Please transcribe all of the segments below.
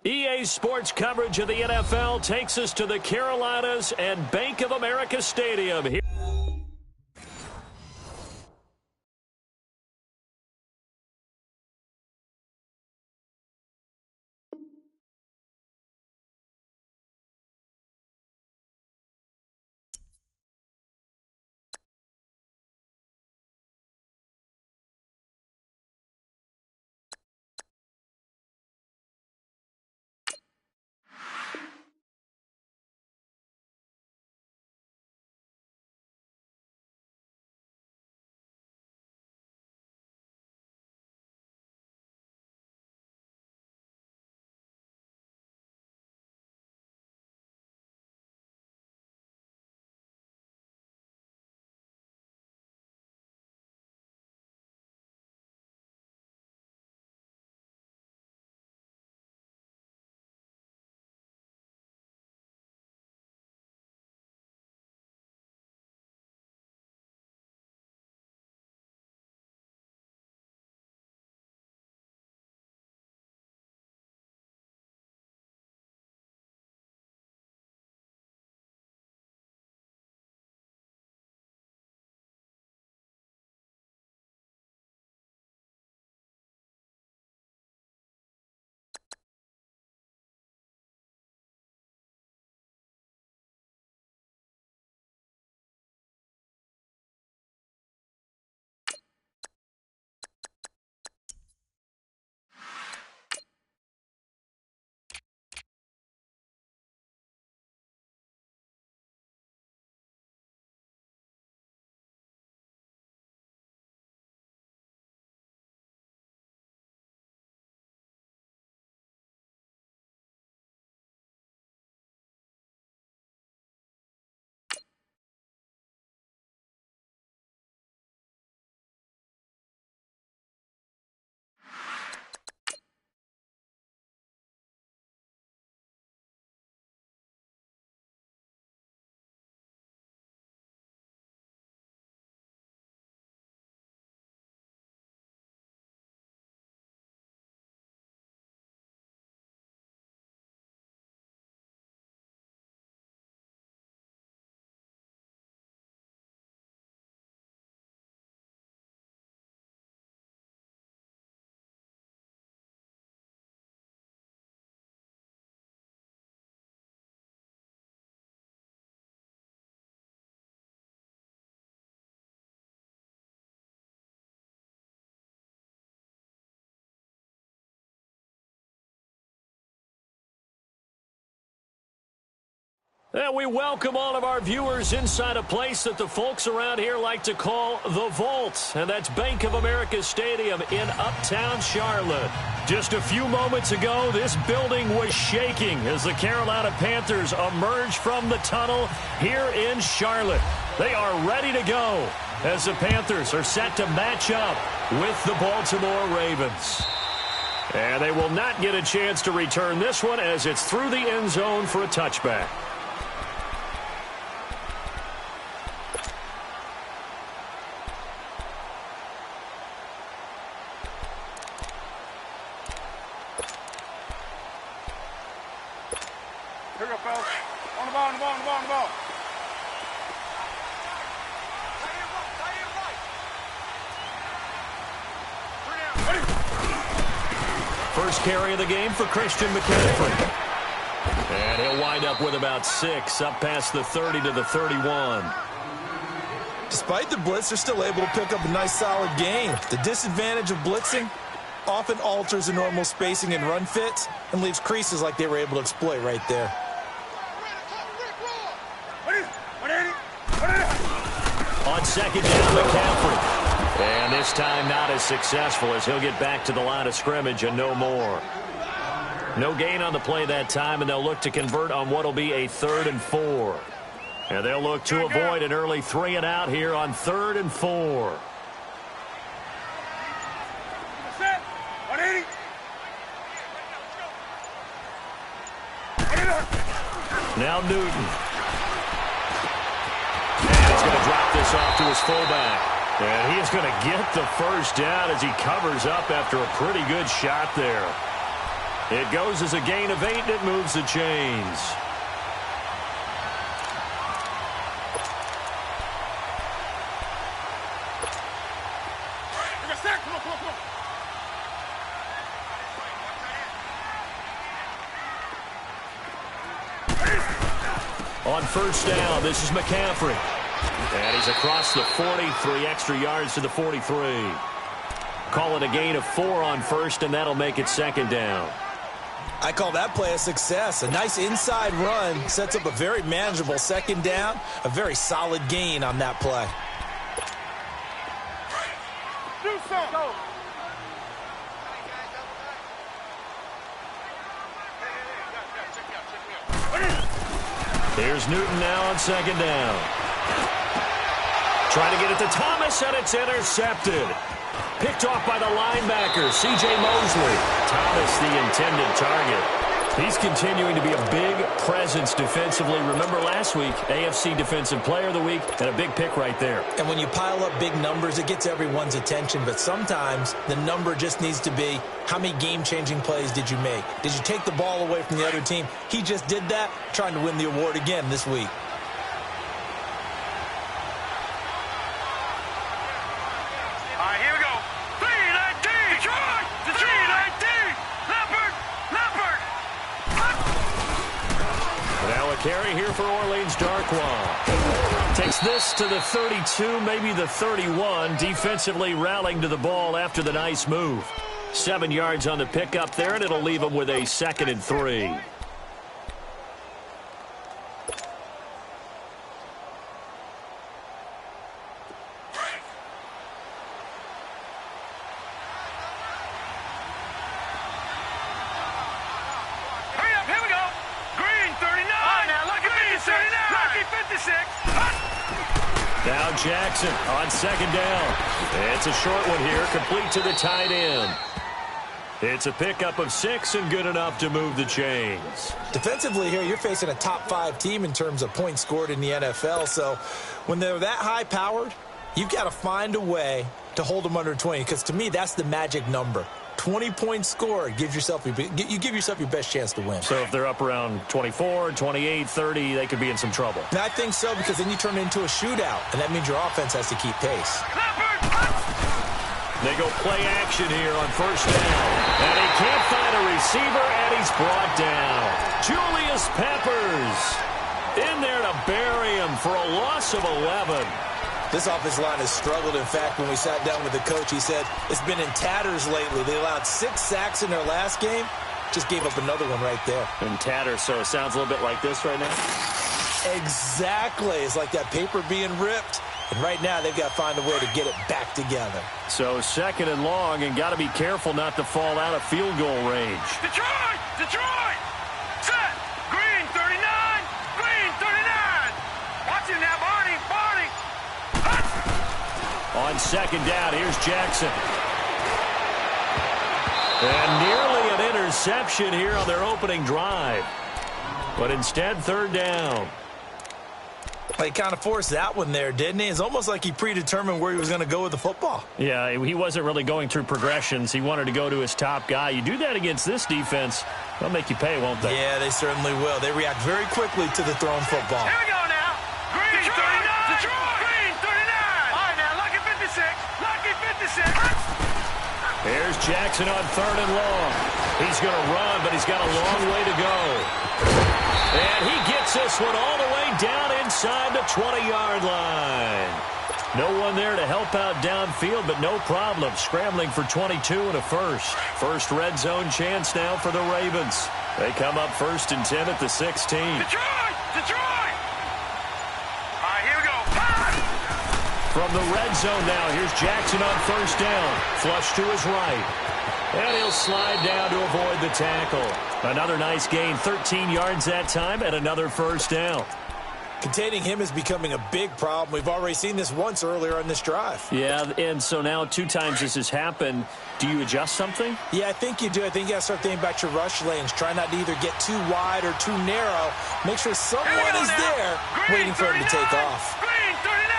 EA Sports coverage of the NFL takes us to the Carolinas and Bank of America Stadium here. And we welcome all of our viewers inside a place that the folks around here like to call the Vault. And that's Bank of America Stadium in Uptown Charlotte. Just a few moments ago, this building was shaking as the Carolina Panthers emerged from the tunnel here in Charlotte. They are ready to go as the Panthers are set to match up with the Baltimore Ravens. And they will not get a chance to return this one as it's through the end zone for a touchback. First carry of the game for Christian McCaffrey. And he'll wind up with about 6, up past the 30 to the 31. Despite the blitz, they're still able to pick up a nice solid gain. The disadvantage of blitzing often alters the normal spacing and run fits and leaves creases like they were able to exploit right there. On second down, McCaffrey. And this time not as successful as he'll get back to the line of scrimmage and no more. No gain on the play that time, and they'll look to convert on what will be a 3rd and 4. And they'll look to avoid an early 3 and out here on 3rd and 4. Now Newton. And he's going to drop this off to his fullback. And he is going to get the first down as he covers up after a pretty good shot there. It goes as a gain of 8, and it moves the chains. On first down, this is McCaffrey. And he's across the 40, 3 extra yards to the 43. Call it a gain of 4 on first, and that'll make it second down. I call that play a success. A nice inside run sets up a very manageable second down. A very solid gain on that play. Here's Newton now on second down. Trying to get it to Thomas, and it's intercepted. Picked off by the linebacker, C.J. Mosley. Thomas, the intended target. He's continuing to be a big presence defensively. Remember last week, AFC Defensive Player of the Week, and a big pick right there. And when you pile up big numbers, it gets everyone's attention. But sometimes the number just needs to be, how many game-changing plays did you make? Did you take the ball away from the other team? He just did that, trying to win the award again this week. Carry here for Orleans Darkwa. Takes this to the 32, maybe the 31. Defensively rallying to the ball after the nice move. 7 yards on the pickup there, and it'll leave him with a 2nd and 3. Now Jackson on second down. It's a short one here, complete to the tight end. It's a pickup of 6 and good enough to move the chains. Defensively here, you're facing a top 5 team in terms of points scored in the NFL. So when they're that high-powered, you've got to find a way to hold them under 20, because to me, that's the magic number. 20 points scored, you give yourself your best chance to win. So if they're up around 24, 28, 30, they could be in some trouble. And I think so, because then you turn it into a shootout, and that means your offense has to keep pace. They go play action here on first down. And he can't find a receiver, and he's brought down. Julius Peppers in there to bury him for a loss of 11. This offensive line has struggled. In fact, when we sat down with the coach, he said it's been in tatters lately. They allowed 6 sacks in their last game. Just gave up another one right there. In tatters, so it sounds a little bit like this right now? Exactly. It's like that paper being ripped. And right now, they've got to find a way to get it back together. So 2nd and long, and got to be careful not to fall out of field goal range. Detroit! Detroit! Set! Green, 39! Green, 39! Watch him now, Barney! Barney! On second down, here's Jackson. And nearly an interception here on their opening drive. But instead, 3rd down. He kind of forced that one there, didn't he? It's almost like he predetermined where he was going to go with the football. Yeah, he wasn't really going through progressions. He wanted to go to his top guy. You do that against this defense, they'll make you pay, won't they? Yeah, they certainly will. They react very quickly to the thrown football. Here we go now. Green, Detroit, 39! Detroit! Green, 39! All right, now, Lucky 56. Lucky 56. Here's Jackson on 3rd and long. He's going to run, but he's got a long way to go. And he gets this one all the way down inside the 20-yard line. No one there to help out downfield, but no problem. Scrambling for 22 and a first. First red zone chance now for the Ravens. They come up 1st and 10 at the 16. Detroit! Detroit! All right, here we go. From the red zone now, here's Jackson on 1st down. Flush to his right. And he'll slide down to avoid the tackle. Another nice gain, 13 yards that time, and another 1st down. Containing him is becoming a big problem. We've already seen this once earlier on this drive. Yeah, and so now 2 times this has happened. Do you adjust something? Yeah, I think you do. I think you got to start thinking about your rush lanes. Try not to either get too wide or too narrow. Make sure someone is there waiting for him to take off. Green, 39!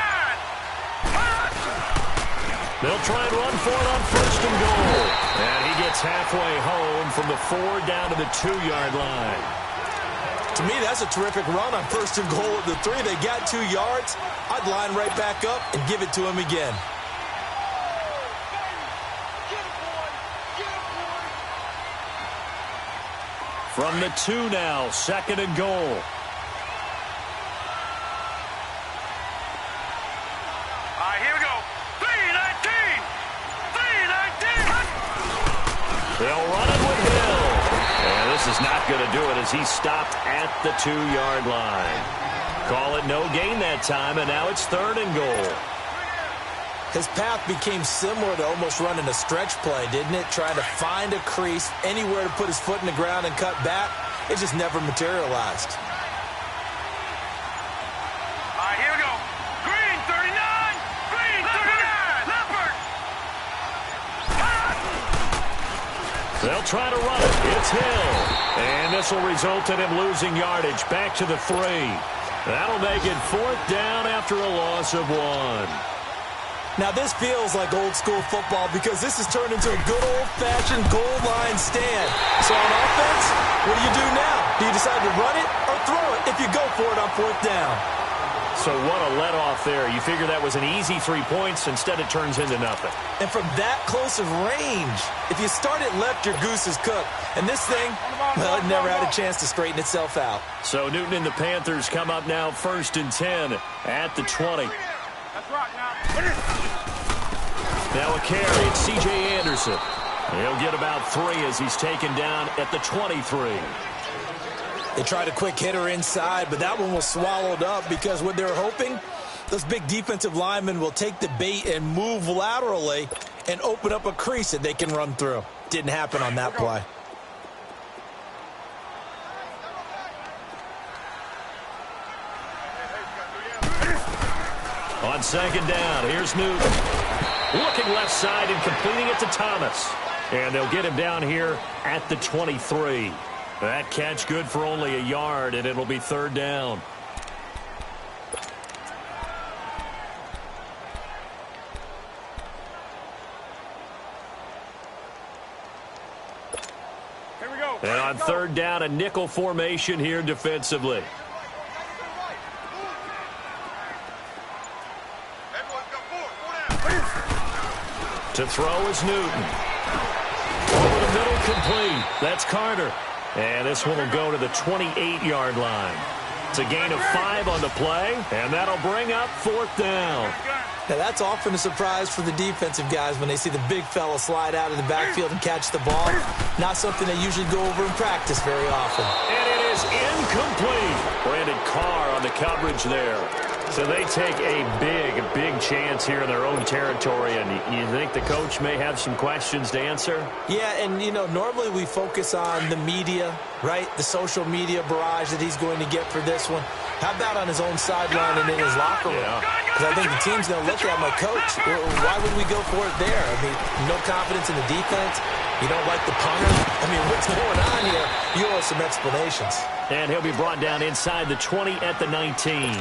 They'll try and run for it on first and goal. And he gets halfway home from the 4 down to the 2-yard line. To me, that's a terrific run on first and goal at the 3. They got 2 yards. I'd line right back up and give it to him again. From the 2 now, second and goal. All right, here we go. 3-19. 3-19. They'll run it with Hill. And this is not going to do it as he stopped at the 2-yard line. Call it no gain that time, and now it's third and goal. His path became similar to almost running a stretch play, didn't it? Trying to find a crease, anywhere to put his foot in the ground and cut back. It just never materialized. All right, here we go. Green 39. Green 39. Leopard. They'll try to run it. It's Hill. And this will result in him losing yardage back to the 3. That'll make it 4th down after a loss of 1. Now, this feels like old-school football because this has turned into a good old-fashioned goal line stand. So on offense, what do you do now? Do you decide to run it or throw it if you go for it on 4th down? So what a let-off there. You figure that was an easy 3 points. Instead, it turns into nothing. And from that close of range, if you start it left, your goose is cooked. And this thing, well, it never had a chance to straighten itself out. So Newton and the Panthers come up now 1st and 10 at the 20. That's right now. Now a carry. It's C.J. Anderson. He'll get about 3 as he's taken down at the 23. They tried a quick hitter inside, but that one was swallowed up because what they're hoping, those big defensive linemen will take the bait and move laterally and open up a crease that they can run through. Didn't happen on that play. On second down, here's Newton. Looking left side and completing it to Thomas. And they'll get him down here at the 23. That catch good for only a yard, and it'll be 3rd down. Here we go. And on 3rd down, a nickel formation here defensively. To throw is Newton. Over the middle, complete. That's Carter. And this one will go to the 28-yard line. It's a gain of 5 on the play, and that'll bring up 4th down. Now, that's often a surprise for the defensive guys when they see the big fella slide out of the backfield and catch the ball. Not something they usually go over in practice very often. And it is incomplete. Brandon Carr on the coverage there. So they take a big chance here in their own territory, and you think the coach may have some questions to answer? Yeah, and, you know, normally we focus on the media, right? The social media barrage that he's going to get for this one. How about on his own sideline and in his locker room? Because I think the team's going to look at my coach. Why would we go for it there? I mean, no confidence in the defense. You don't like the punter? I mean, what's going on here? You owe some explanations. And he'll be brought down inside the 20 at the 19.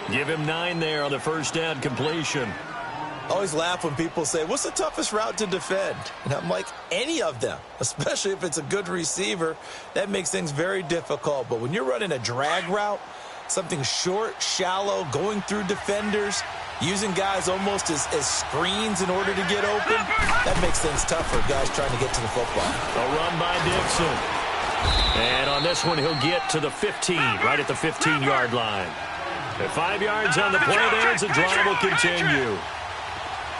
Give him 9 there on the first down completion. I always laugh when people say, what's the toughest route to defend? And I'm like, any of them, especially if it's a good receiver. That makes things very difficult. But when you're running a drag route, something short, shallow, going through defenders, using guys almost as screens in order to get open, that makes things tough for guys trying to get to the football. A run by Dixon. And on this one, he'll get to the 15, right at the 15-yard line. At 5 yards on the play there, as the drive will continue.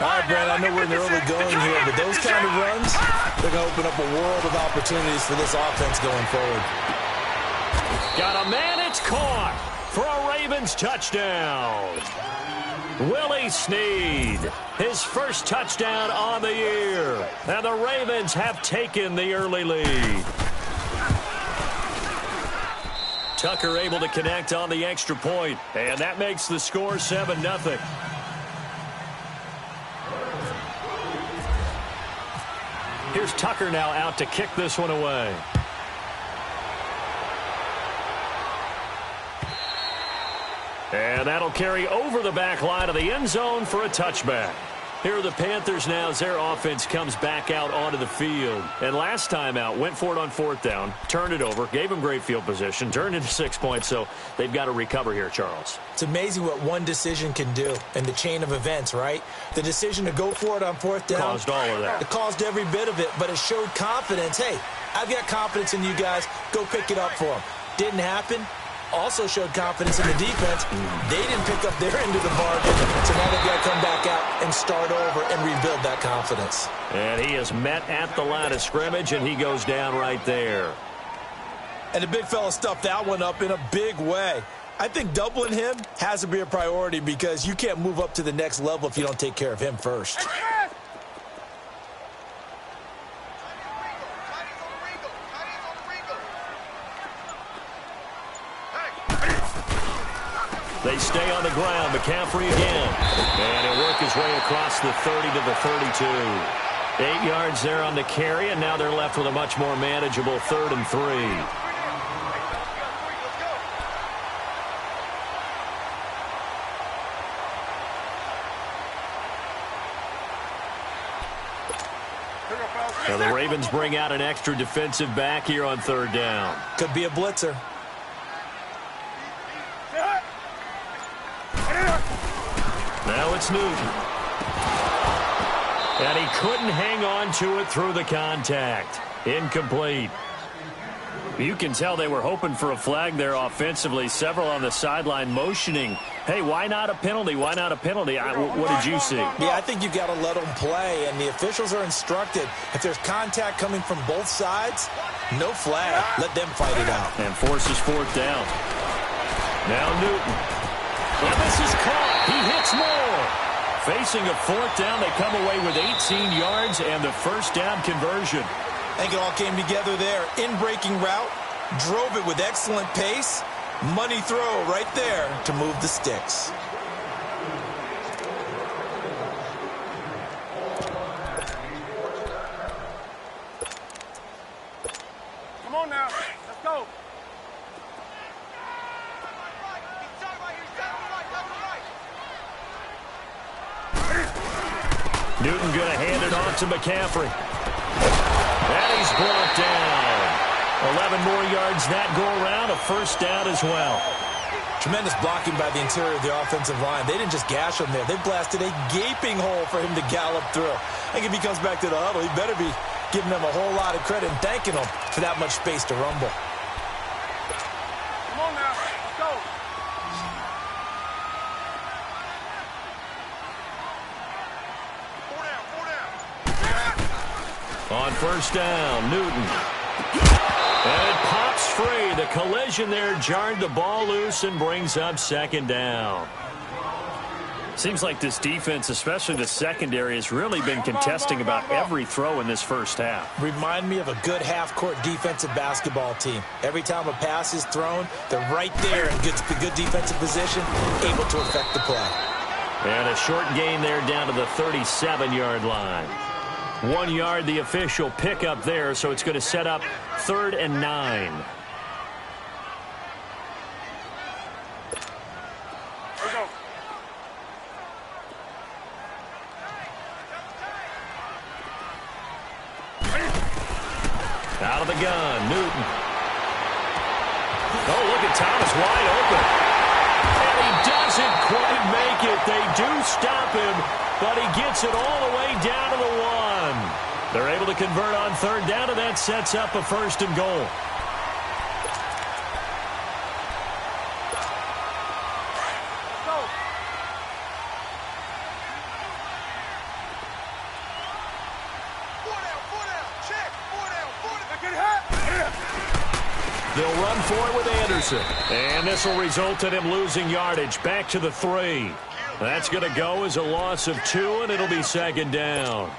All right, Brad, I know we're in the early going here, but those kind of runs, they're going to open up a world of opportunities for this offense going forward. Got a man, it's caught for a Ravens touchdown. Willie Snead, his first touchdown on the year. And the Ravens have taken the early lead. Tucker able to connect on the extra point, and that makes the score 7-0. Here's Tucker now out to kick this one away. And that'll carry over the back line of the end zone for a touchback. Here are the Panthers now as their offense comes back out onto the field. And last time out, went for it on 4th down, turned it over, gave them great field position, turned into 6 points, so they've got to recover here, Charles. It's amazing what one decision can do in the chain of events, right? The decision to go for it on 4th down. Caused all of that. It caused every bit of it, but it showed confidence. Hey, I've got confidence in you guys. Go pick it up for them. Didn't happen. Also showed confidence in the defense. They didn't pick up their end of the bargain, so now they've got to come back out and start over and rebuild that confidence. And he is met at the line of scrimmage, and he goes down right there. And the big fella stuffed that one up in a big way. I think doubling him has to be a priority because you can't move up to the next level if you don't take care of him first. They stay on the ground. McCaffrey again. And he'll work his way across the 30 to the 32. 8 yards there on the carry, and now they're left with a much more manageable 3rd and 3. Now the Ravens bring out an extra defensive back here on 3rd down. Could be a blitzer. Now it's Newton. And he couldn't hang on to it through the contact. Incomplete. You can tell they were hoping for a flag there offensively. Several on the sideline motioning, hey, why not a penalty? Why not a penalty? What did you see? Yeah, I think you've got to let them play, and the officials are instructed. If there's contact coming from both sides, no flag. Let them fight it out. And forces 4th down. Now Newton. And this is caught. He hits more. Facing a 4th down, they come away with 18 yards and the 1st down conversion. I think it all came together there. In-breaking route, drove it with excellent pace. Money throw right there to move the sticks. Come on now. Let's go. Newton going to hand it off to McCaffrey. And he's brought down. 11 more yards that go around, a 1st down as well. Tremendous blocking by the interior of the offensive line. They didn't just gash him there. They blasted a gaping hole for him to gallop through. I think if he comes back to the huddle, he better be giving them a whole lot of credit and thanking them for that much space to rumble. Come on now. Let's go. On 1st down, Newton. And it pops free. The collision there jarred the ball loose and brings up 2nd down. Seems like this defense, especially the secondary, has really been contesting about every throw in this 1st half. Remind me of a good half-court defensive basketball team. Every time a pass is thrown, they're right there in good defensive position, able to affect the play. And a short gain there down to the 37-yard line. 1 yard, the official pickup there, so it's going to set up 3rd and 9. Out of the gun, Newton. Oh, look at Thomas wide open. And he doesn't quite make it. They do stop him, but he gets it all the way down to the 1. They're able to convert on 3rd down, and that sets up a 1st and goal. They'll run for it with Anderson. And this will result in him losing yardage back to the 3. That's going to go as a loss of 2, and it'll be 2nd down.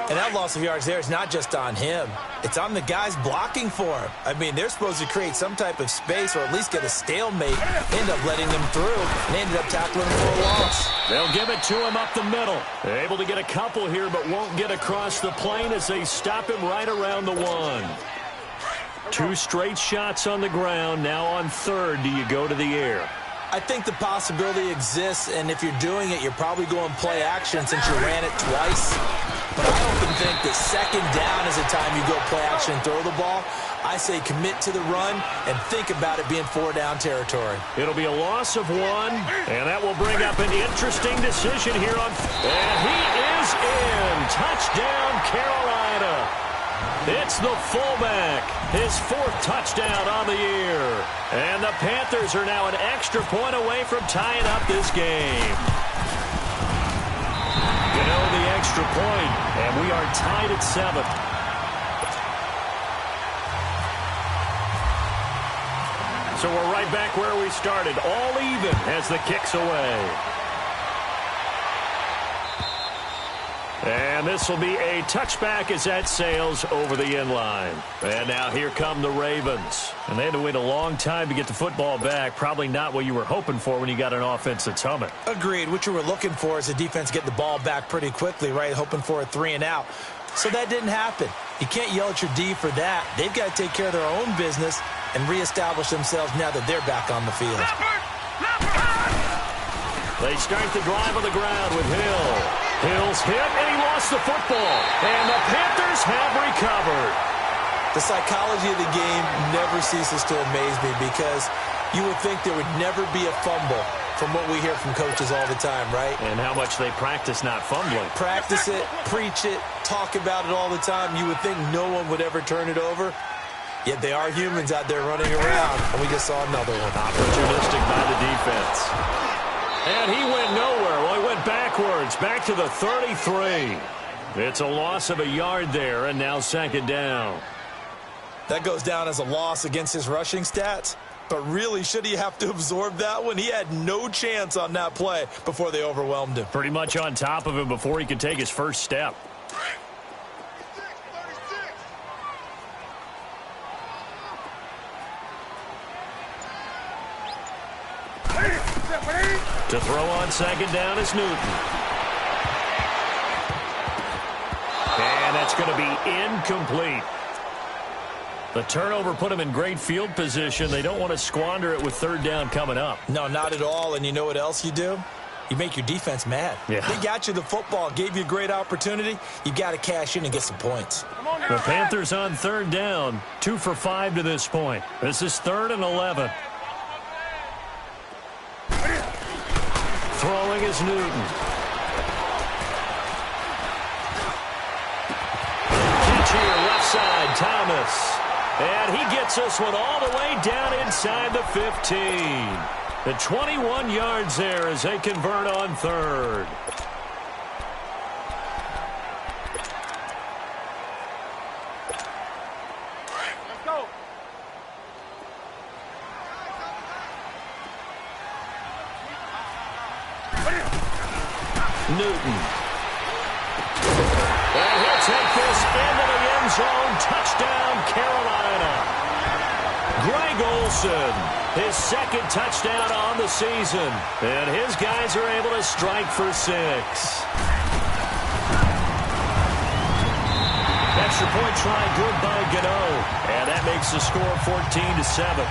And that loss of yards there is not just on him. It's on the guys blocking for him. I mean, they're supposed to create some type of space or at least get a stalemate, end up letting them through, and ended up tackling him for a loss. They'll give it to him up the middle. They're able to get a couple here, but won't get across the plane as they stop him right around the 1. 2 straight shots on the ground. Now on 3rd, do you go to the air? I think the possibility exists, and if you're doing it, you're probably going play action since you ran it twice. But I often think that second down is the time you go play action and throw the ball. I say commit to the run and think about it being 4-down territory. It'll be a loss of 1, and that will bring up an interesting decision here on. And he is in. Touchdown, Carolina. It's the fullback, his 4th touchdown on the year. And the Panthers are now an extra point away from tying up this game. You know, the extra point, and we are tied at 7. So we're right back where we started, all even as the kick's away. And this will be a touchback as that sails over the end line. And now here come the Ravens. And they had to wait a long time to get the football back. Probably not what you were hoping for when you got an offense that's humming. Agreed. What you were looking for is the defense get the ball back pretty quickly, right? Hoping for a 3-and-out. So that didn't happen. You can't yell at your D for that. They've got to take care of their own business and reestablish themselves now that they're back on the field. They start the drive on the ground with Hill. Hill's hit, and he lost the football. And the Panthers have recovered. The psychology of the game never ceases to amaze me because you would think there would never be a fumble from what we hear from coaches all the time, right? And how much they practice not fumbling. Practice it, preach it, talk about it all the time. You would think no one would ever turn it over. Yet they are humans out there running around, and we just saw another one. Opportunistic by the defense. And he went nowhere. Well, he went backwards, back to the 33. It's a loss of a yard there, and now 2nd down. That goes down as a loss against his rushing stats. But really, should he have to absorb that one? He had no chance on that play before they overwhelmed him. Pretty much on top of him before he could take his first step. To throw on 2nd down is Newton. And that's going to be incomplete. The turnover put him in great field position. They don't want to squander it with 3rd down coming up. No, not at all. And you know what else you do? You make your defense mad. Yeah. They got you the football, gave you a great opportunity. You got to cash in and get some points. The Panthers on 3rd down, 2 for 5 to this point. This is 3rd and 11. Throwing is Newton. Catch here, left side, Thomas. And he gets this one all the way down inside the 15. The 21 yards there as they convert on 3rd. Let's go. Newton. And he'll take this into the end zone. Touchdown, Carolina. Greg Olsen, his 2nd touchdown on the season. And his guys are able to strike for 6. Extra point try good by Gano. And that makes the score 14-7.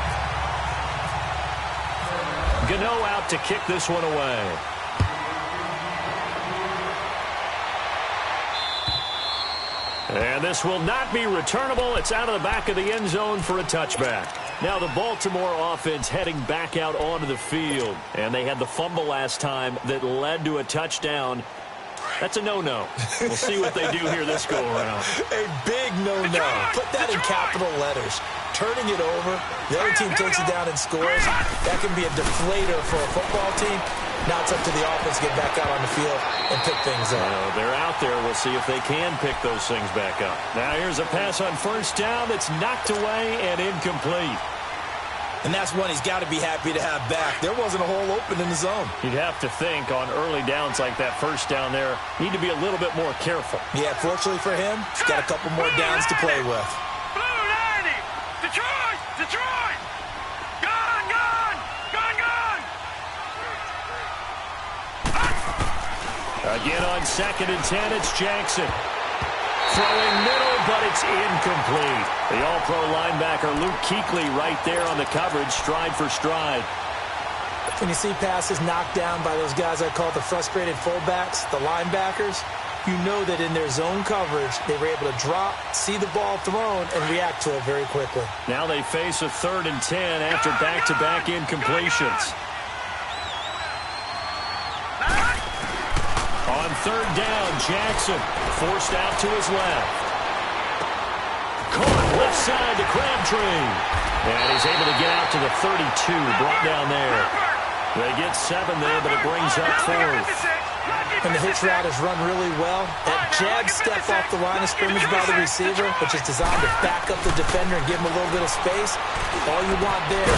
Gano out to kick this one away. And this will not be returnable. It's out of the back of the end zone for a touchback. Now the Baltimore offense heading back out onto the field. And they had the fumble last time that led to a touchdown. That's a no-no. We'll see what they do here this go-around. A big no-no. Put that in capital letters. Turning it over, the other team takes it down and scores. That can be a deflator for a football team. Now it's up to the offense to get back out on the field and pick things up. They're out there. We'll see if they can pick those things back up. Now here's a pass on 1st down that's knocked away and incomplete. And that's one he's got to be happy to have back. There wasn't a hole open in the zone. You'd have to think on early downs like that 1st down there, need to be a little bit more careful. Yeah, fortunately for him, he's got a couple more downs to play with. Blue 90. Detroit! Detroit! Gone! Gone! Gone! Gone! Again on 2nd and 10, it's Jackson. Throwing middle, but it's incomplete. The all-pro linebacker Luke Kuechly right there on the coverage, stride for stride. When you see passes knocked down by those guys I call the frustrated fullbacks, the linebackers, you know that in their zone coverage, they were able to drop, see the ball thrown, and react to it very quickly. Now they face a 3rd and 10 after back-to-back incompletions. On 3rd down, Jackson forced out to his left. Caught left side to Crabtree. And he's able to get out to the 32, brought down there. They get 7 there, but it brings up 4th. And the hitch route is run really well. That jab step off the line of scrimmage by the receiver, which is designed to back up the defender and give him a little bit of space. All you want there,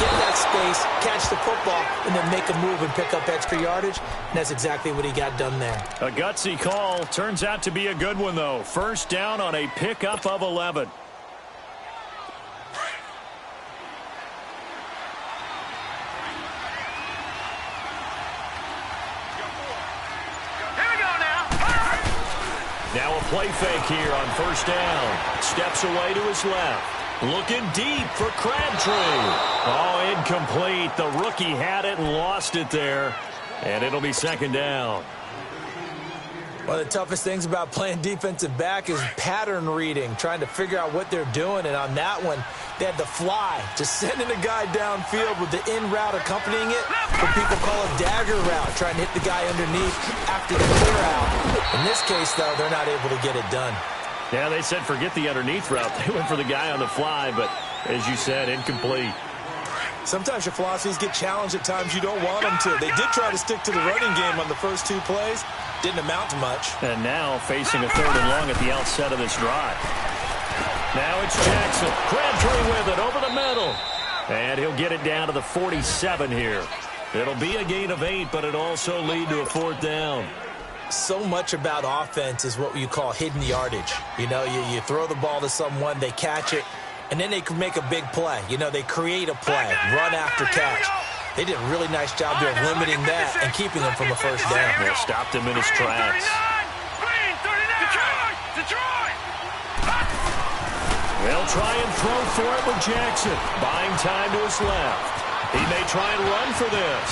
get that space, catch the football, and then make a move and pick up extra yardage. And that's exactly what he got done there. A gutsy call. Turns out to be a good one, though. 1st down on a pickup of 11. Now a play fake here on 1st down. Steps away to his left. Looking deep for Crabtree. Oh, incomplete. The rookie had it and lost it there. And it'll be 2nd down. One of the toughest things about playing defensive back is pattern reading, trying to figure out what they're doing. And on that one, they had the fly, just sending a guy downfield with the in route accompanying it. What people call a dagger route, trying to hit the guy underneath after the clear out. In this case, though, they're not able to get it done. Yeah, they said forget the underneath route. They went for the guy on the fly, but as you said, incomplete. Sometimes your philosophies get challenged at times you don't want them to. They did try to stick to the running game on the first 2 plays. Didn't amount to much. And now facing a 3rd and long at the outset of this drive. Now it's Jackson. Crabtree with it over the middle. And he'll get it down to the 47 here. It'll be a gain of 8, but it'll also lead to a 4th down. So much about offense is what you call hidden yardage. You know, you throw the ball to someone, they catch it, and then they can make a big play. You know, they create a play, run after catch. They did a really nice job there of limiting that and keeping him from a 1st down. They stopped him in his tracks. They'll try and throw for it with Jackson. Buying time to his left. He may try and run for this.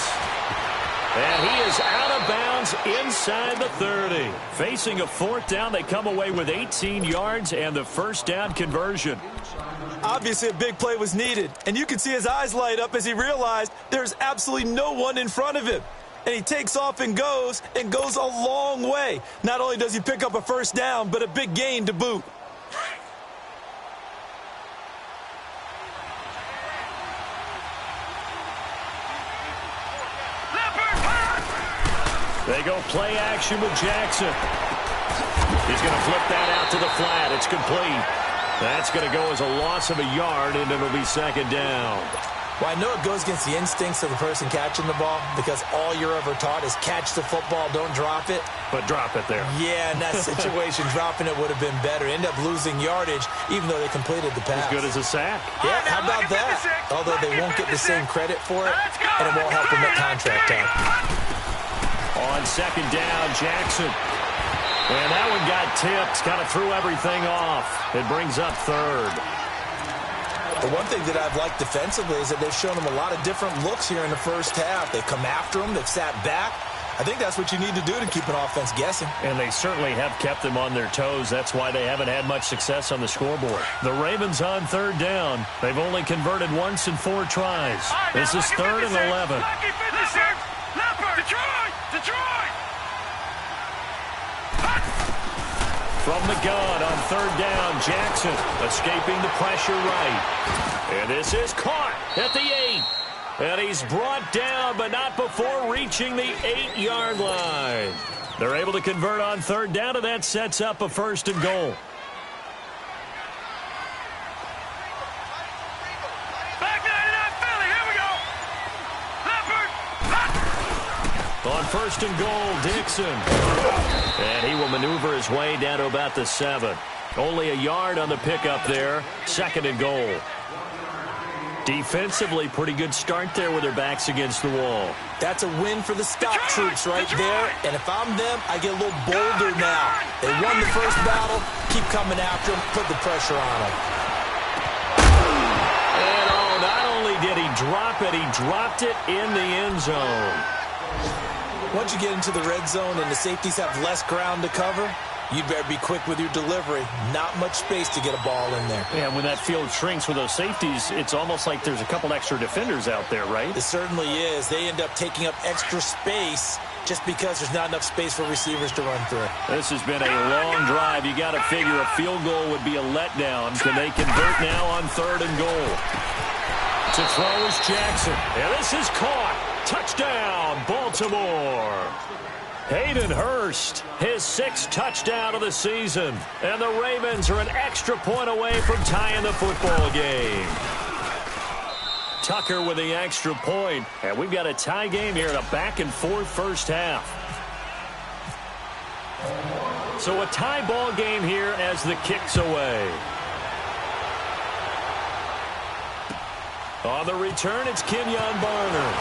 And he is out of bounds inside the 30. Facing a 4th down, they come away with 18 yards and the 1st down conversion. Obviously, a big play was needed, and you can see his eyes light up as he realized there's absolutely no one in front of him. And he takes off and goes a long way. Not only does he pick up a 1st down, but a big gain to boot. They go play action with Jackson. He's going to flip that out to the flat. It's complete. That's going to go as a loss of a yard, and it'll be 2nd down. Well, I know it goes against the instincts of the person catching the ball because all you're ever taught is catch the football, don't drop it. But drop it there. Yeah, in that situation, dropping it would have been better. End up losing yardage, even though they completed the pass. As good as a sack. Yeah, how about that? Although they won't get the same credit for it, and it won't help them at contract time. On 2nd down, Jackson. And that one got tipped, kind of threw everything off. It brings up 3rd. The one thing that I've liked defensively is that they've shown them a lot of different looks here in the 1st half. They've come after them. They've sat back. I think that's what you need to do to keep an offense guessing. And they certainly have kept them on their toes. That's why they haven't had much success on the scoreboard. The Ravens on 3rd down. They've only converted once in 4 tries. This is 3rd and 11. From the gun on 3rd down, Jackson escaping the pressure right. And this is caught at the 8. And he's brought down, but not before reaching the 8-yard line. They're able to convert on 3rd down, and that sets up a 1st and goal. On 1st and goal, Dixon. And he will maneuver his way down to about the 7. Only a yard on the pickup there. 2nd and goal. Defensively, pretty good start there with their backs against the wall. That's a win for the stop troops right there. And if I'm them, I get a little bolder now. They won the 1st battle. Keep coming after them. Put the pressure on them. And not only did he drop drop it. He dropped it in the end zone. Once you get into the red zone and the safeties have less ground to cover, you better be quick with your delivery. Not much space to get a ball in there. Yeah, when that field shrinks with those safeties, it's almost like there's a couple extra defenders out there, right? It certainly is. They end up taking up extra space just because there's not enough space for receivers to run through. This has been a long drive. You got to figure a field goal would be a letdown. Can they convert now on 3rd and goal? To throw is Jackson. And this is caught. Touchdown, Baltimore. Hayden Hurst, his 6th touchdown of the season. And the Ravens are an extra point away from tying the football game. Tucker with the extra point. And we've got a tie game here in a back-and-forth first half. So a tie ball game here as the kick's away. On the return, it's Kenyon Barner.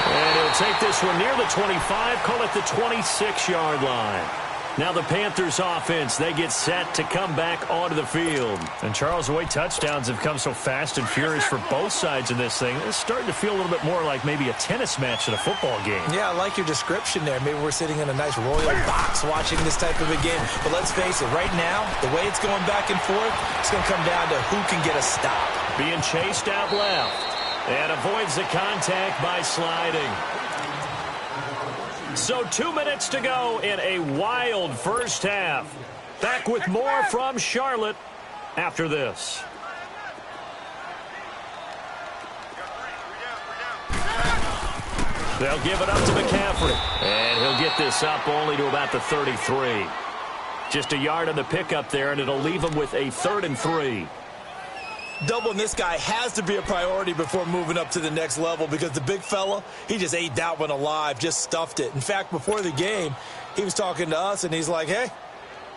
And he'll take this one near the 25, call it the 26-yard line. Now the Panthers offense, they get set to come back onto the field. And Charles, the way touchdowns have come so fast and furious for both sides in this thing, it's starting to feel a little bit more like maybe a tennis match in a football game. Yeah, I like your description there. Maybe we're sitting in a nice royal box watching this type of a game. But let's face it, right now, the way it's going back and forth, it's going to come down to who can get a stop. Being chased out left. And avoids the contact by sliding. So 2 minutes to go in a wild first half. Back with more from Charlotte after this. They'll give it up to McCaffrey. And he'll get this up only to about the 33. Just a yard on the pickup there, and it'll leave him with a 3rd and 3. Doubling this guy has to be a priority before moving up to the next level because the big fella, he just ate that one alive, just stuffed it. In fact, before the game, he was talking to us, and he's like, hey,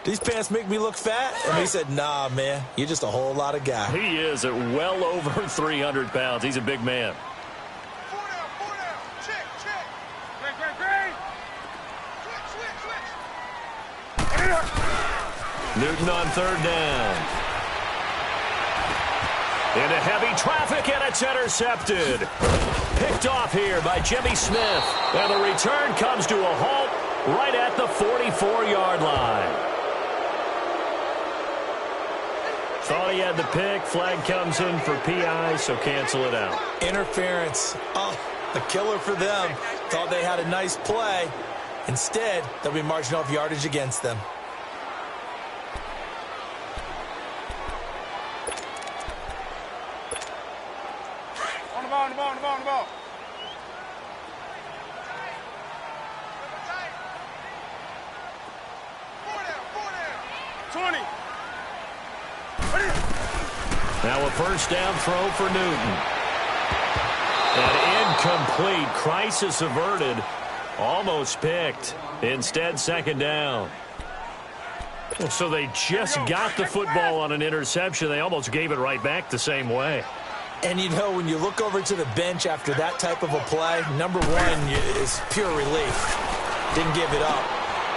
these pants make me look fat? And he said, nah, man, you're just a whole lot of guy. He is at well over 300 pounds. He's a big man. 4 down. Check. Green. Switch. Newton on 3rd down. Into heavy traffic, and it's intercepted. Picked off here by Jimmy Smith. And the return comes to a halt right at the 44-yard line. Thought he had the pick. Flag comes in for PI, so cancel it out. Interference. Oh, a killer for them. Thought they had a nice play. Instead, they'll be marching off yardage against them. On the ball. 20. Now a first down throw for Newton. An incomplete. Crisis averted. Almost picked. Instead, 2nd down. So they just got the football on an interception. They almost gave it right back the same way. And, you know, when you look over to the bench after that type of a play, number one is pure relief. Didn't give it up.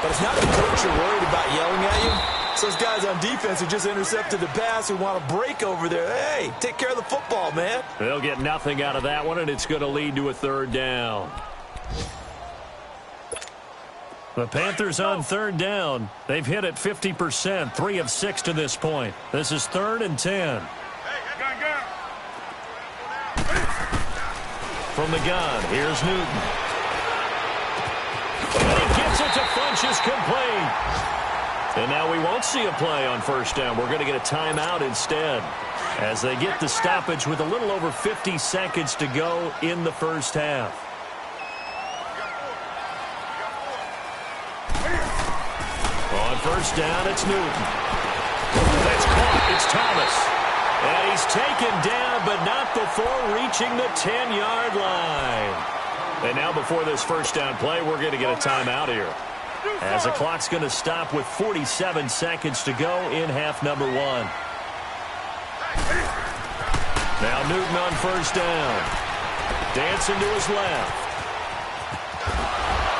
But it's not the coach you're worried about yelling at you. It's those guys on defense who just intercepted the pass who want to break over there. Hey, take care of the football, man. They'll get nothing out of that one, and it's going to lead to a 3rd down. The Panthers on 3rd down. They've hit it 50%, 3 of 6 to this point. This is 3rd and 10. From the gun, here's Newton. And he gets it to Funchess complete. And now we won't see a play on 1st down. We're going to get a timeout instead as they get the stoppage with a little over 50 seconds to go in the first half. On 1st down, it's Newton. That's caught. It's Thomas. And he's taken down, but not before reaching the 10-yard line. And now before this first down play, we're going to get a timeout here, as the clock's going to stop with 47 seconds to go in half number 1. Now Newton on 1st down. Dancing to his left.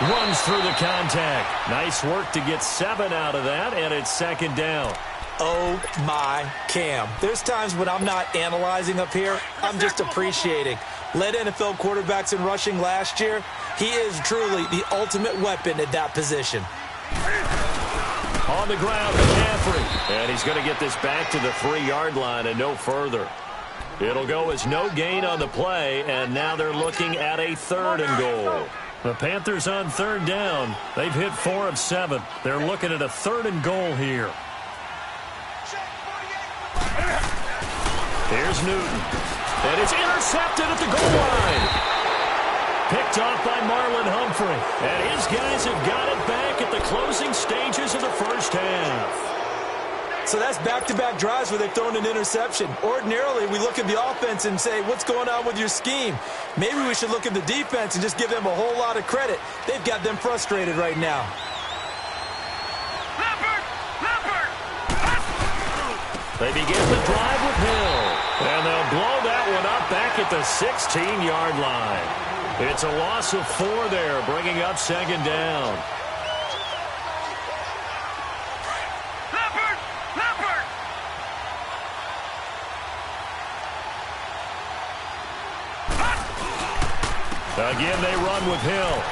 Runs through the contact. Nice work to get 7 out of that, and it's 2nd down. Oh, my Cam. There's times when I'm not analyzing up here. I'm just appreciating. Led NFL quarterbacks in rushing last year. He is truly the ultimate weapon at that position. On the ground, McCaffrey. And he's going to get this back to the 3-yard line and no further. It'll go as no gain on the play, and now they're looking at a 3rd and goal. The Panthers on 3rd down. They've hit 4 of 7. They're looking at a 3rd and goal here. Here's Newton. And it's intercepted at the goal line. Picked off by Marlon Humphrey. And his guys have got it back at the closing stages of the first half. So that's back-to-back drives where they've thrown an interception. Ordinarily, we look at the offense and say, what's going on with your scheme? Maybe we should look at the defense and just give them a whole lot of credit. They've got them frustrated right now. They begin the drive with Hill. And they'll blow that one up back at the 16-yard line. It's a loss of 4 there, bringing up 2nd down. Again, they run with Hill.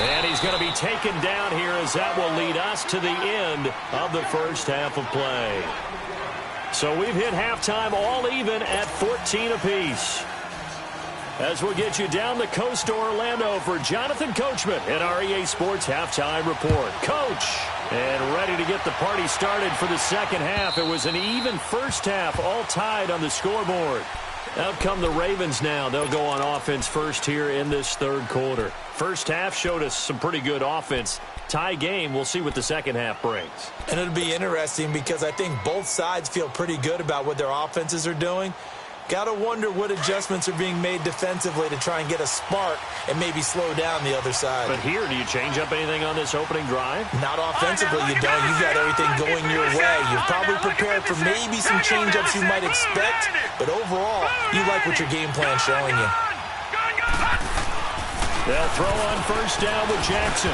And he's going to be taken down here as that will lead us to the end of the first half of play. So we've hit halftime all even at 14 apiece. As we'll get you down the coast to Orlando for Jonathan Coachman at our EA Sports Halftime Report. Coach, and ready to get the party started for the second half. It was an even first half, all tied on the scoreboard. Out come the Ravens now. They'll go on offense first here in this 3rd quarter. First half showed us some pretty good offense. Tie game. We'll see what the second half brings. And it'll be interesting because I think both sides feel pretty good about what their offenses are doing. Got to wonder what adjustments are being made defensively to try and get a spark and maybe slow down the other side. But here, do you change up anything on this opening drive? Not offensively, you don't. You've got everything going your way. You've probably prepared for maybe some change-ups you might expect, but overall, you like what your game plan's showing you. They'll throw on first down with Jackson.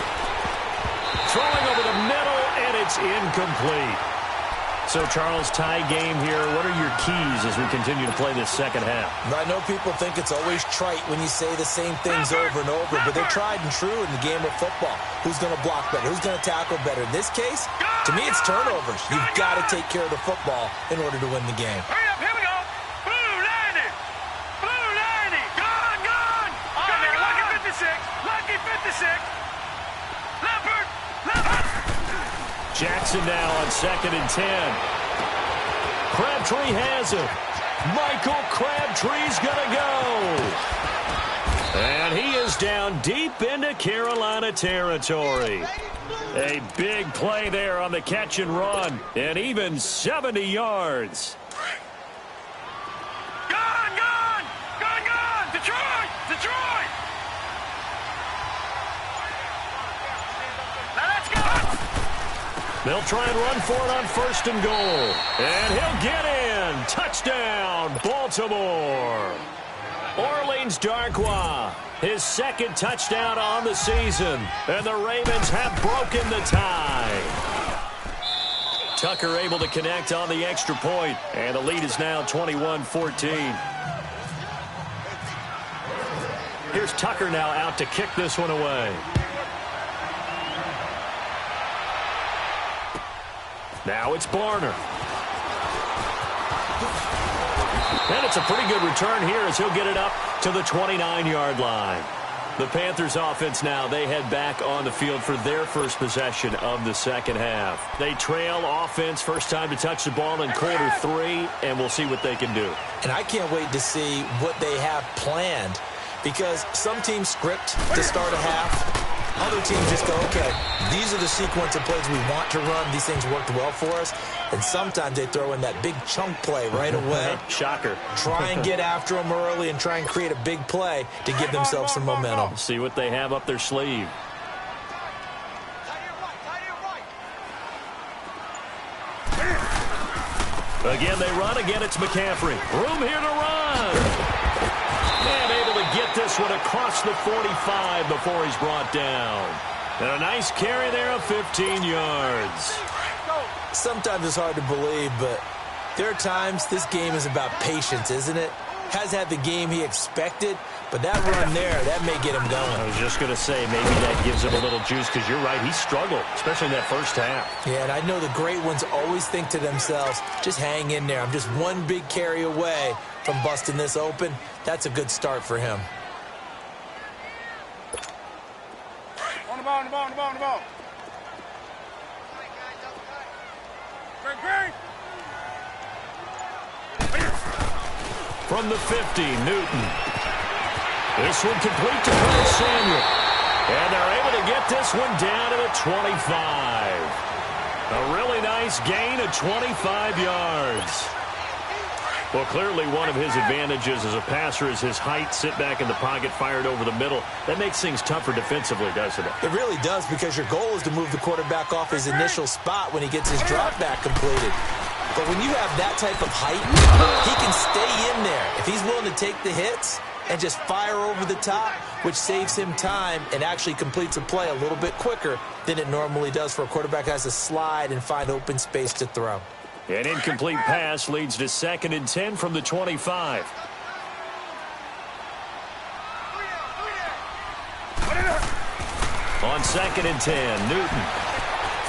Throwing over the middle, and it's incomplete. So, Charles, tie game here. What are your keys as we continue to play this second half? I know people think it's always trite when you say the same things over and over, but they're tried and true in the game of football. Who's going to block better? Who's going to tackle better? In this case, to me, it's turnovers. You've got to take care of the football in order to win the game. Hurry up, here we go. Blue 90. Blue 90. Gone, gone. Gone there, lucky 56. Lucky 56. Leopard. Leopard. Jackson now on 2nd and 10. Crabtree has it. Michael Crabtree's going to go. And he is down deep into Carolina territory. A big play there on the catch and run. And even 70 yards. Gone, gone. Gone, gone. Detroit. Detroit. Now let's go. They'll try and run for it on 1st and goal. And he'll get in. Touchdown, Baltimore. Orleans Darkwa, his 2nd touchdown on the season. And the Ravens have broken the tie. Tucker able to connect on the extra point. And the lead is now 21-14. Here's Tucker now out to kick this one away. Now it's Barner. And it's a pretty good return here as he'll get it up to the 29-yard line. The Panthers offense now, they head back on the field for their first possession of the second half. They trail offense, first time to touch the ball in quarter 3, and we'll see what they can do. And I can't wait to see what they have planned because some teams script to start a half. Other teams just go, okay, these are the sequence of plays we want to run. These things worked well for us. And sometimes they throw in that big chunk play right away. Shocker. Try and get after them early and try and create a big play to give themselves some momentum. See what they have up their sleeve. Again, they run. Again, it's McCaffrey. Room here to run. And able to get this one across the 45 before he's brought down. And a nice carry there of 15 yards. Sometimes it's hard to believe, but there are times this game is about patience, isn't it? Has had the game he expected, but that run there, that may get him going. I was just going to say, maybe that gives him a little juice, because you're right, he struggled, especially in that first half. Yeah, and I know the great ones always think to themselves, just hang in there. I'm just one big carry away from busting this open. That's a good start for him. On the ball, on the ball, on the ball, on the ball. Great. From the 50, Newton. This one complete to Curtis Samuel. And they're able to get this one down to the 25. A really nice gain of 25 yards. Well, clearly one of his advantages as a passer is his height. Sit back in the pocket, fired over the middle. That makes things tougher defensively, doesn't it? It really does, because your goal is to move the quarterback off his initial spot when he gets his drop back completed. But when you have that type of height, he can stay in there. If he's willing to take the hits and just fire over the top, which saves him time and actually completes a play a little bit quicker than it normally does for a quarterback who has to slide and find open space to throw. An incomplete pass leads to 2nd and 10 from the 25. On 2nd and 10, Newton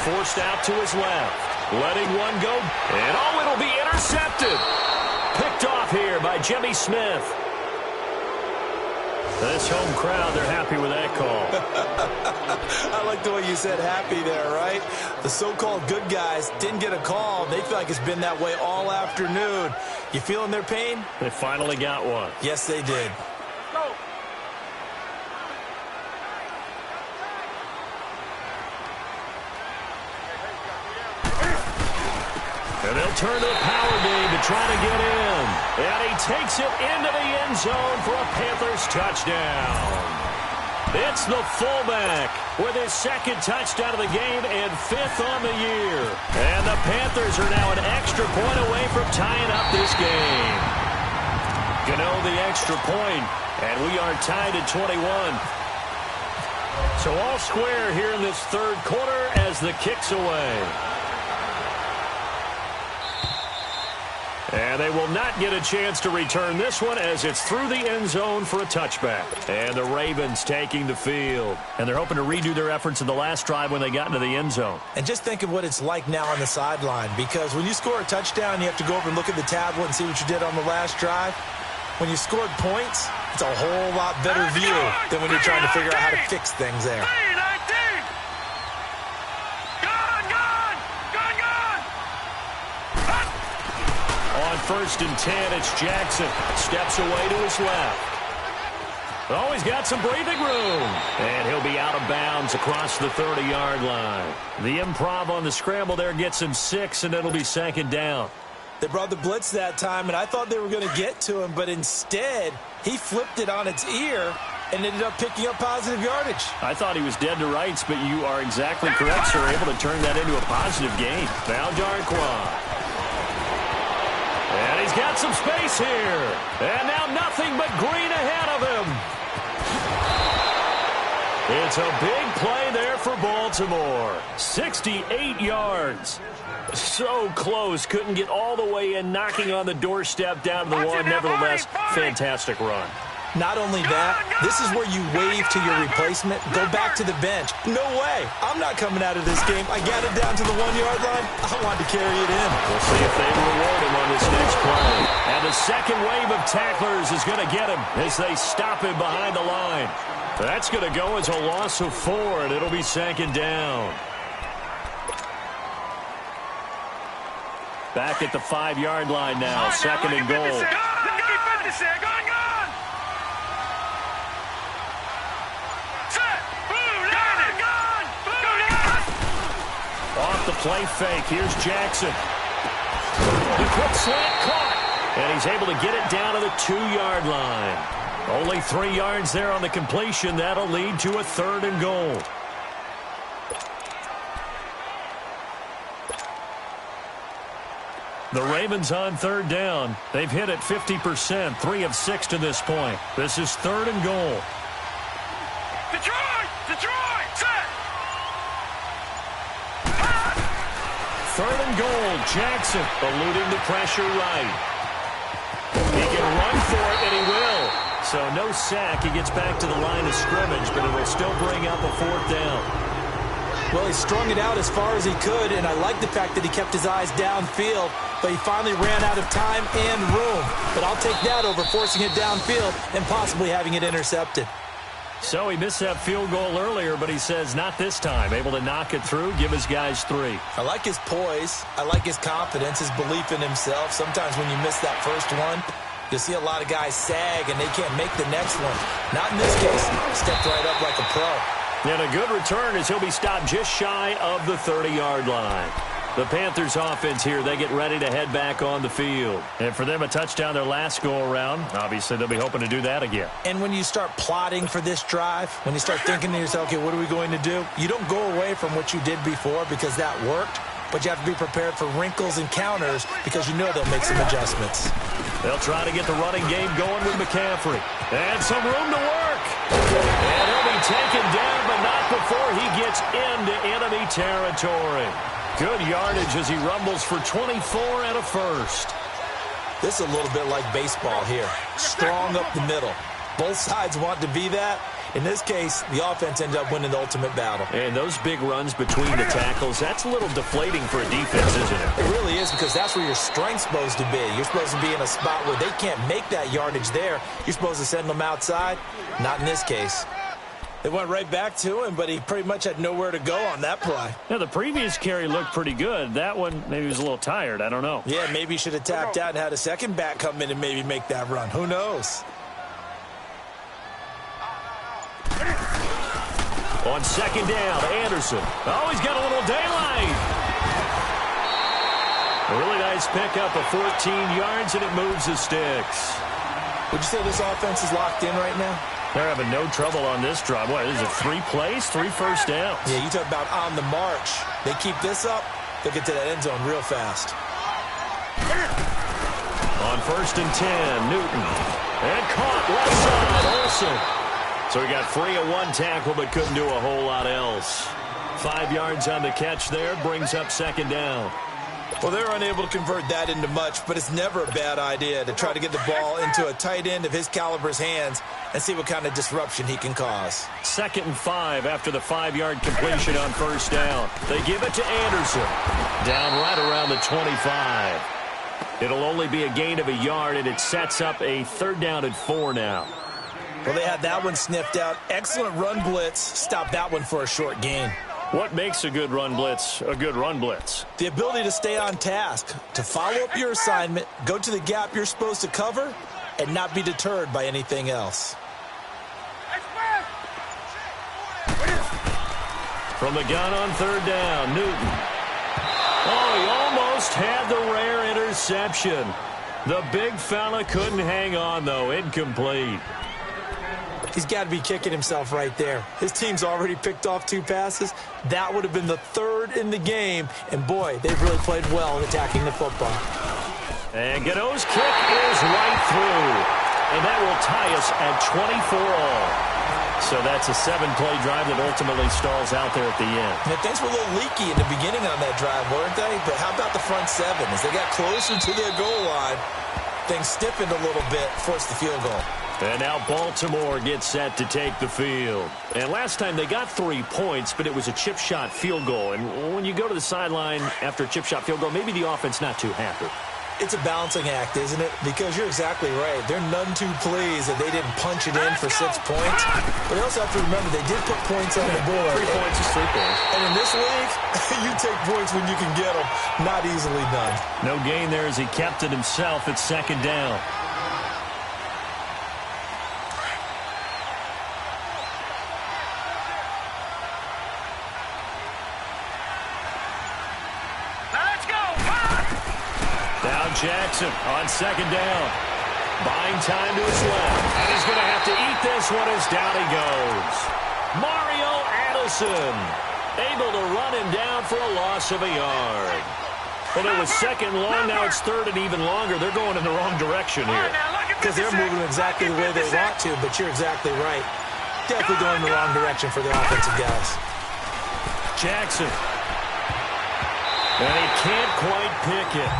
forced out to his left. Letting one go, and it'll be intercepted. Picked off here by Jimmy Smith. This home crowd, they're happy with that call. I like the way you said happy there, right? The so-called good guys didn't get a call. They feel like it's been that way all afternoon. You feeling their pain? They finally got one. Yes, they did. And they'll turn to the power game to try to get in. And he takes it into the end zone for a Panthers touchdown. It's the fullback with his 2nd touchdown of the game and 5th on the year. And the Panthers are now an extra point away from tying up this game. Gano the extra point, and we are tied at 21. So all square here in this 3rd quarter as the kick's away. And they will not get a chance to return this one as it's through the end zone for a touchback. And the Ravens taking the field. And they're hoping to redo their efforts in the last drive when they got into the end zone. And just think of what it's like now on the sideline, because when you score a touchdown, you have to go over and look at the tablet and see what you did on the last drive. When you scored points, it's a whole lot better view than when you're trying to figure out how to fix things there. On 1st and 10, it's Jackson. Steps away to his left. Oh, he's got some breathing room. And he'll be out of bounds across the 30-yard line. The improv on the scramble there gets him 6, and it'll be 2nd down. They brought the blitz that time, and I thought they were going to get to him, but instead, he flipped it on its ear and ended up picking up positive yardage. I thought he was dead to rights, but you are exactly correct, sir. Able to turn that into a positive gain. Now Darquan. And he's got some space here. And now nothing but green ahead of him. It's a big play there for Baltimore. 68 yards. So close. Couldn't get all the way in, knocking on the doorstep down to the one. Nevertheless, fantastic run. Not only that, this is where you wave to your replacement, go back to the bench. No way. I'm not coming out of this game. I got it down to the 1-yard line. I wanted to carry it in. We'll see if they reward him on this next play. And the second wave of tacklers is going to get him as they stop him behind the line. That's going to go as a loss of 4, and it'll be 2nd down. Back at the 5-yard line now, 2nd and goal. Off the play fake, here's Jackson. The quick slant caught, and he's able to get it down to the 2-yard line. Only 3 yards there on the completion. That'll lead to a 3rd and goal. The Ravens on 3rd down. They've hit it 50%, 3 of 6 to this point. This is 3rd and goal. Detroit! 3rd and goal. Jackson eluding the pressure right. He can run for it, and he will. So no sack. He gets back to the line of scrimmage, but it'll still bring up a 4th down. Well, he strung it out as far as he could, and I like the fact that he kept his eyes downfield, but he finally ran out of time and room. But I'll take that over forcing it downfield and possibly having it intercepted. So he missed that field goal earlier, but he says not this time. Able to knock it through, give his guys 3. I like his poise. I like his confidence, his belief in himself. Sometimes when you miss that first one, you'll see a lot of guys sag and they can't make the next one. Not in this case. Stepped right up like a pro. And a good return as he'll be stopped just shy of the 30-yard line. The Panthers offense here, they get ready to head back on the field. And for them, a touchdown their last go-around. Obviously, they'll be hoping to do that again. And when you start plotting for this drive, when you start thinking to yourself, okay, what are we going to do? You don't go away from what you did before because that worked, but you have to be prepared for wrinkles and counters because you know they'll make some adjustments. They'll try to get the running game going with McCaffrey. And some room to work. And he'll be taken down, but not before he gets into enemy territory. Good yardage as he rumbles for 24 and a first. This is a little bit like baseball here. Strong up the middle. Both sides want to be that. In this case, the offense ended up winning the ultimate battle. And those big runs between the tackles, that's a little deflating for a defense, isn't it? It really is because that's where your strength's supposed to be. You're supposed to be in a spot where they can't make that yardage there. You're supposed to send them outside. Not in this case. They went right back to him, but he pretty much had nowhere to go on that play. Yeah, the previous carry looked pretty good. That one, maybe he was a little tired. I don't know. Yeah, maybe he should have tapped out and had a second back come in and maybe make that run. Who knows? On 2nd down, Anderson. Oh, he's got a little daylight. A really nice pickup of 14 yards, and it moves the sticks. Would you say this offense is locked in right now? They're having no trouble on this drive. What, is it 3 plays, 3 first downs? Yeah, you talk about on the march. They keep this up, they'll get to that end zone real fast. On 1st and 10, Newton. And caught left side, Olsen. So he got free of 1 tackle, but couldn't do a whole lot else. 5 yards on the catch there, brings up 2nd down. Well, they're unable to convert that into much, but it's never a bad idea to try to get the ball into a tight end of his caliber's hands and see what kind of disruption he can cause. 2nd and 5 after the 5-yard completion on 1st down. They give it to Anderson. Down right around the 25. It'll only be a gain of a yard, and it sets up a 3rd down and 4 now. Well, they had that one sniffed out. Excellent run blitz. Stop that one for a short gain. What makes a good run blitz a good run blitz? The ability to stay on task, to follow up your assignment, go to the gap you're supposed to cover, and not be deterred by anything else. From the gun on 3rd down, Newton. Oh, he almost had the rare interception. The big fella couldn't hang on, though. Incomplete. He's got to be kicking himself right there. His team's already picked off 2 passes. That would have been the 3rd in the game. And, boy, they've really played well in attacking the football. And Godot's kick is right through. And that will tie us at 24 all. So that's a 7-play drive that ultimately stalls out there at the end. And things were a little leaky in the beginning on that drive, weren't they? But how about the front 7? As they got closer to their goal line, things stiffened a little bit, forced the field goal. And now Baltimore gets set to take the field. And last time they got 3 points, but it was a chip shot field goal. And when you go to the sideline after a chip shot field goal, maybe the offense not too happy. It's a balancing act, isn't it? Because you're exactly right. They're none too pleased that they didn't punch it in for 6 points. But they also have to remember they did put points on the board. 3 points is 3 points. And in this league, you take points when you can get them. Not easily done. No gain there as he kept it himself at 2nd down. Jackson on 2nd down. Buying time to his left. And he's going to have to eat this one as down he goes. Mario Addison able to run him down for a loss of a yard. Well, it was 2nd and long. Now it's 3rd and even longer. They're going in the wrong direction here. Because they're moving exactly the way they want to, but you're exactly right. Definitely going in the wrong direction for the offensive guys. Jackson. And he can't quite pick it.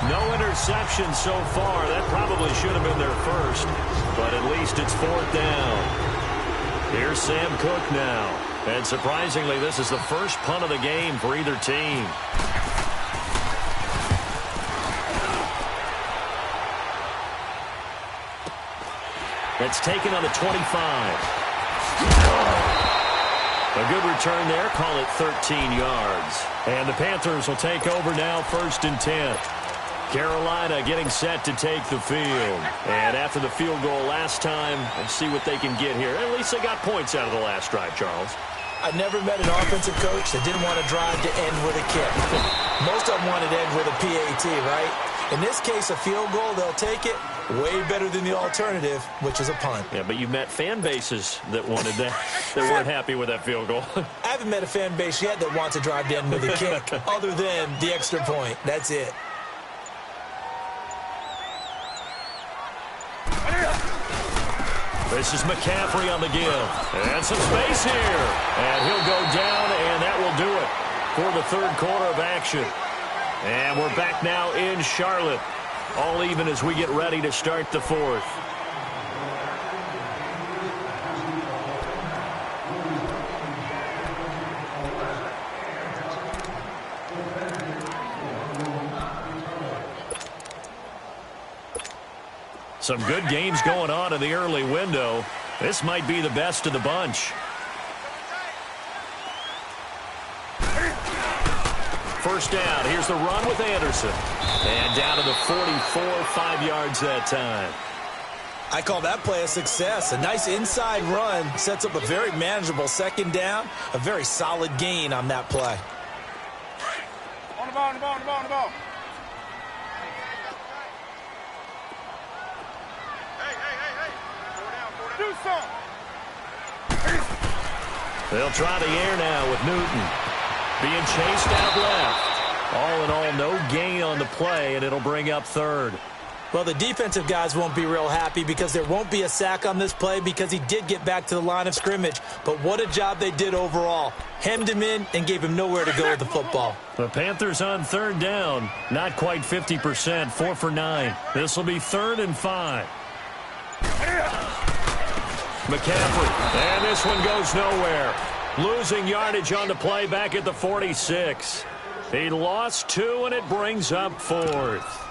No interception so far. That probably should have been their first, but at least it's fourth down. Here's Sam Cook now. And surprisingly, this is the first punt of the game for either team. It's taken on the 25. A good return there. Call it 13 yards. And the Panthers will take over now, 1st and 10. Carolina getting set to take the field. And after the field goal last time, let's see what they can get here. At least they got points out of the last drive, Charles. I never met an offensive coach that didn't want to drive to end with a kick. Most of them wanted to end with a PAT, right? In this case, a field goal, they'll take it. Way better than the alternative, which is a punt. Yeah, but you've met fan bases that wanted that, that weren't happy with that field goal. I haven't met a fan base yet that wants to drive to end with a kick, other than the extra point. That's it. This is McCaffrey on the give. And some space here. And he'll go down, and that will do it for the third quarter of action. And we're back now in Charlotte. All even as we get ready to start the fourth. Some good games going on in the early window. This might be the best of the bunch. First down. Here's the run with Anderson. And down to the 44, 5 yards that time. I call that play a success. A nice inside run sets up a very manageable second down. A very solid gain on that play. On the ball, on the ball, on the ball, on the ball. Hey. Do something. They'll try the air now with Newton. Being chased out left. All in all, no gain on the play, and it'll bring up third. Well, the defensive guys won't be real happy because there won't be a sack on this play because he did get back to the line of scrimmage. But what a job they did overall. Hemmed him in and gave him nowhere to go with the football. The Panthers on third down. Not quite 50%, 4 for 9. This will be 3rd and 5. McCaffrey, and this one goes nowhere. Losing yardage on the play back at the 46. He lost 2, and it brings up 4th.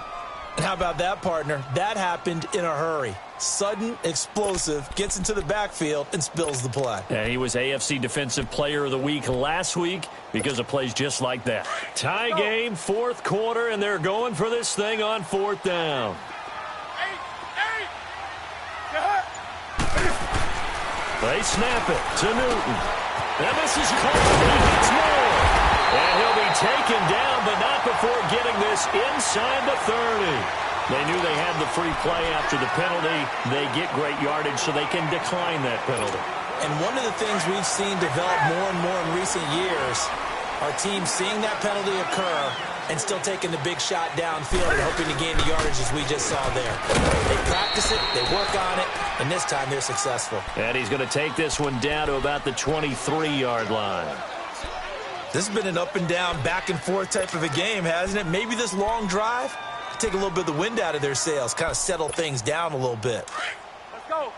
And how about that, partner? That happened in a hurry. Sudden, explosive, gets into the backfield, and spills the play. Yeah, he was AFC Defensive Player of the Week last week because of plays just like that. Tie game, 4th quarter, and they're going for this thing on 4th down. They snap it to Newton. And this is caught. He hits more. And he'll be taken down, but not before getting this inside the 30. They knew they had the free play after the penalty. They get great yardage so they can decline that penalty. And one of the things we've seen develop more and more in recent years are teams seeing that penalty occur and still taking the big shot downfield and hoping to gain the yardage as we just saw there. They practice it, they work on it, and this time they're successful. And he's going to take this one down to about the 23-yard line. This has been an up and down, back and forth type of a game, hasn't it? Maybe this long drive could take a little bit of the wind out of their sails, kind of settle things down a little bit. Let's go.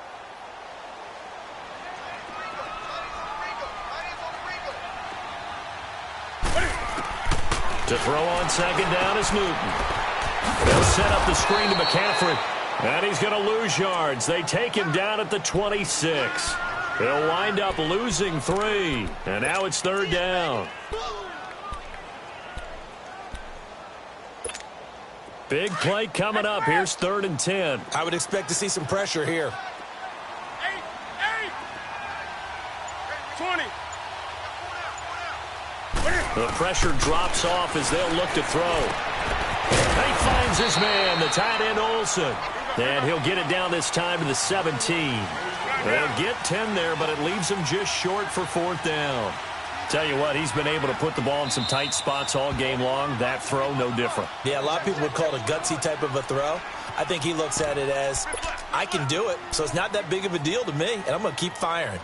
To throw on second down is Newton. They'll set up the screen to McCaffrey. And he's going to lose yards. They take him down at the 26. He'll wind up losing 3. And now it's 3rd down. Big play coming up. Here's 3rd and 10. I would expect to see some pressure here. 20. The pressure drops off as they'll look to throw. He finds his man, the tight end Olsen. And he'll get it down this time to the 17. They'll get 10 there, but it leaves him just short for 4th down. Tell you what, he's been able to put the ball in some tight spots all game long. That throw, no different. Yeah, a lot of people would call it a gutsy type of a throw. I think he looks at it as, I can do it, so it's not that big of a deal to me, and I'm going to keep firing.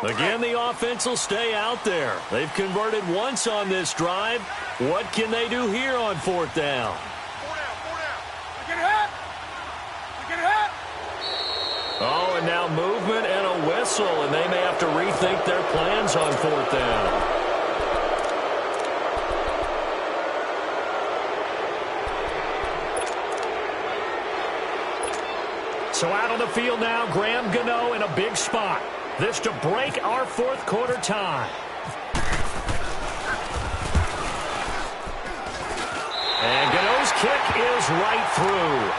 Again, the offense will stay out there. They've converted once on this drive. What can they do here on fourth down? Oh, and now movement and a whistle, and they may have to rethink their plans on fourth down. So out on the field now, Graham Gano in a big spot. This to break our fourth quarter tie. And Gano's kick is right through.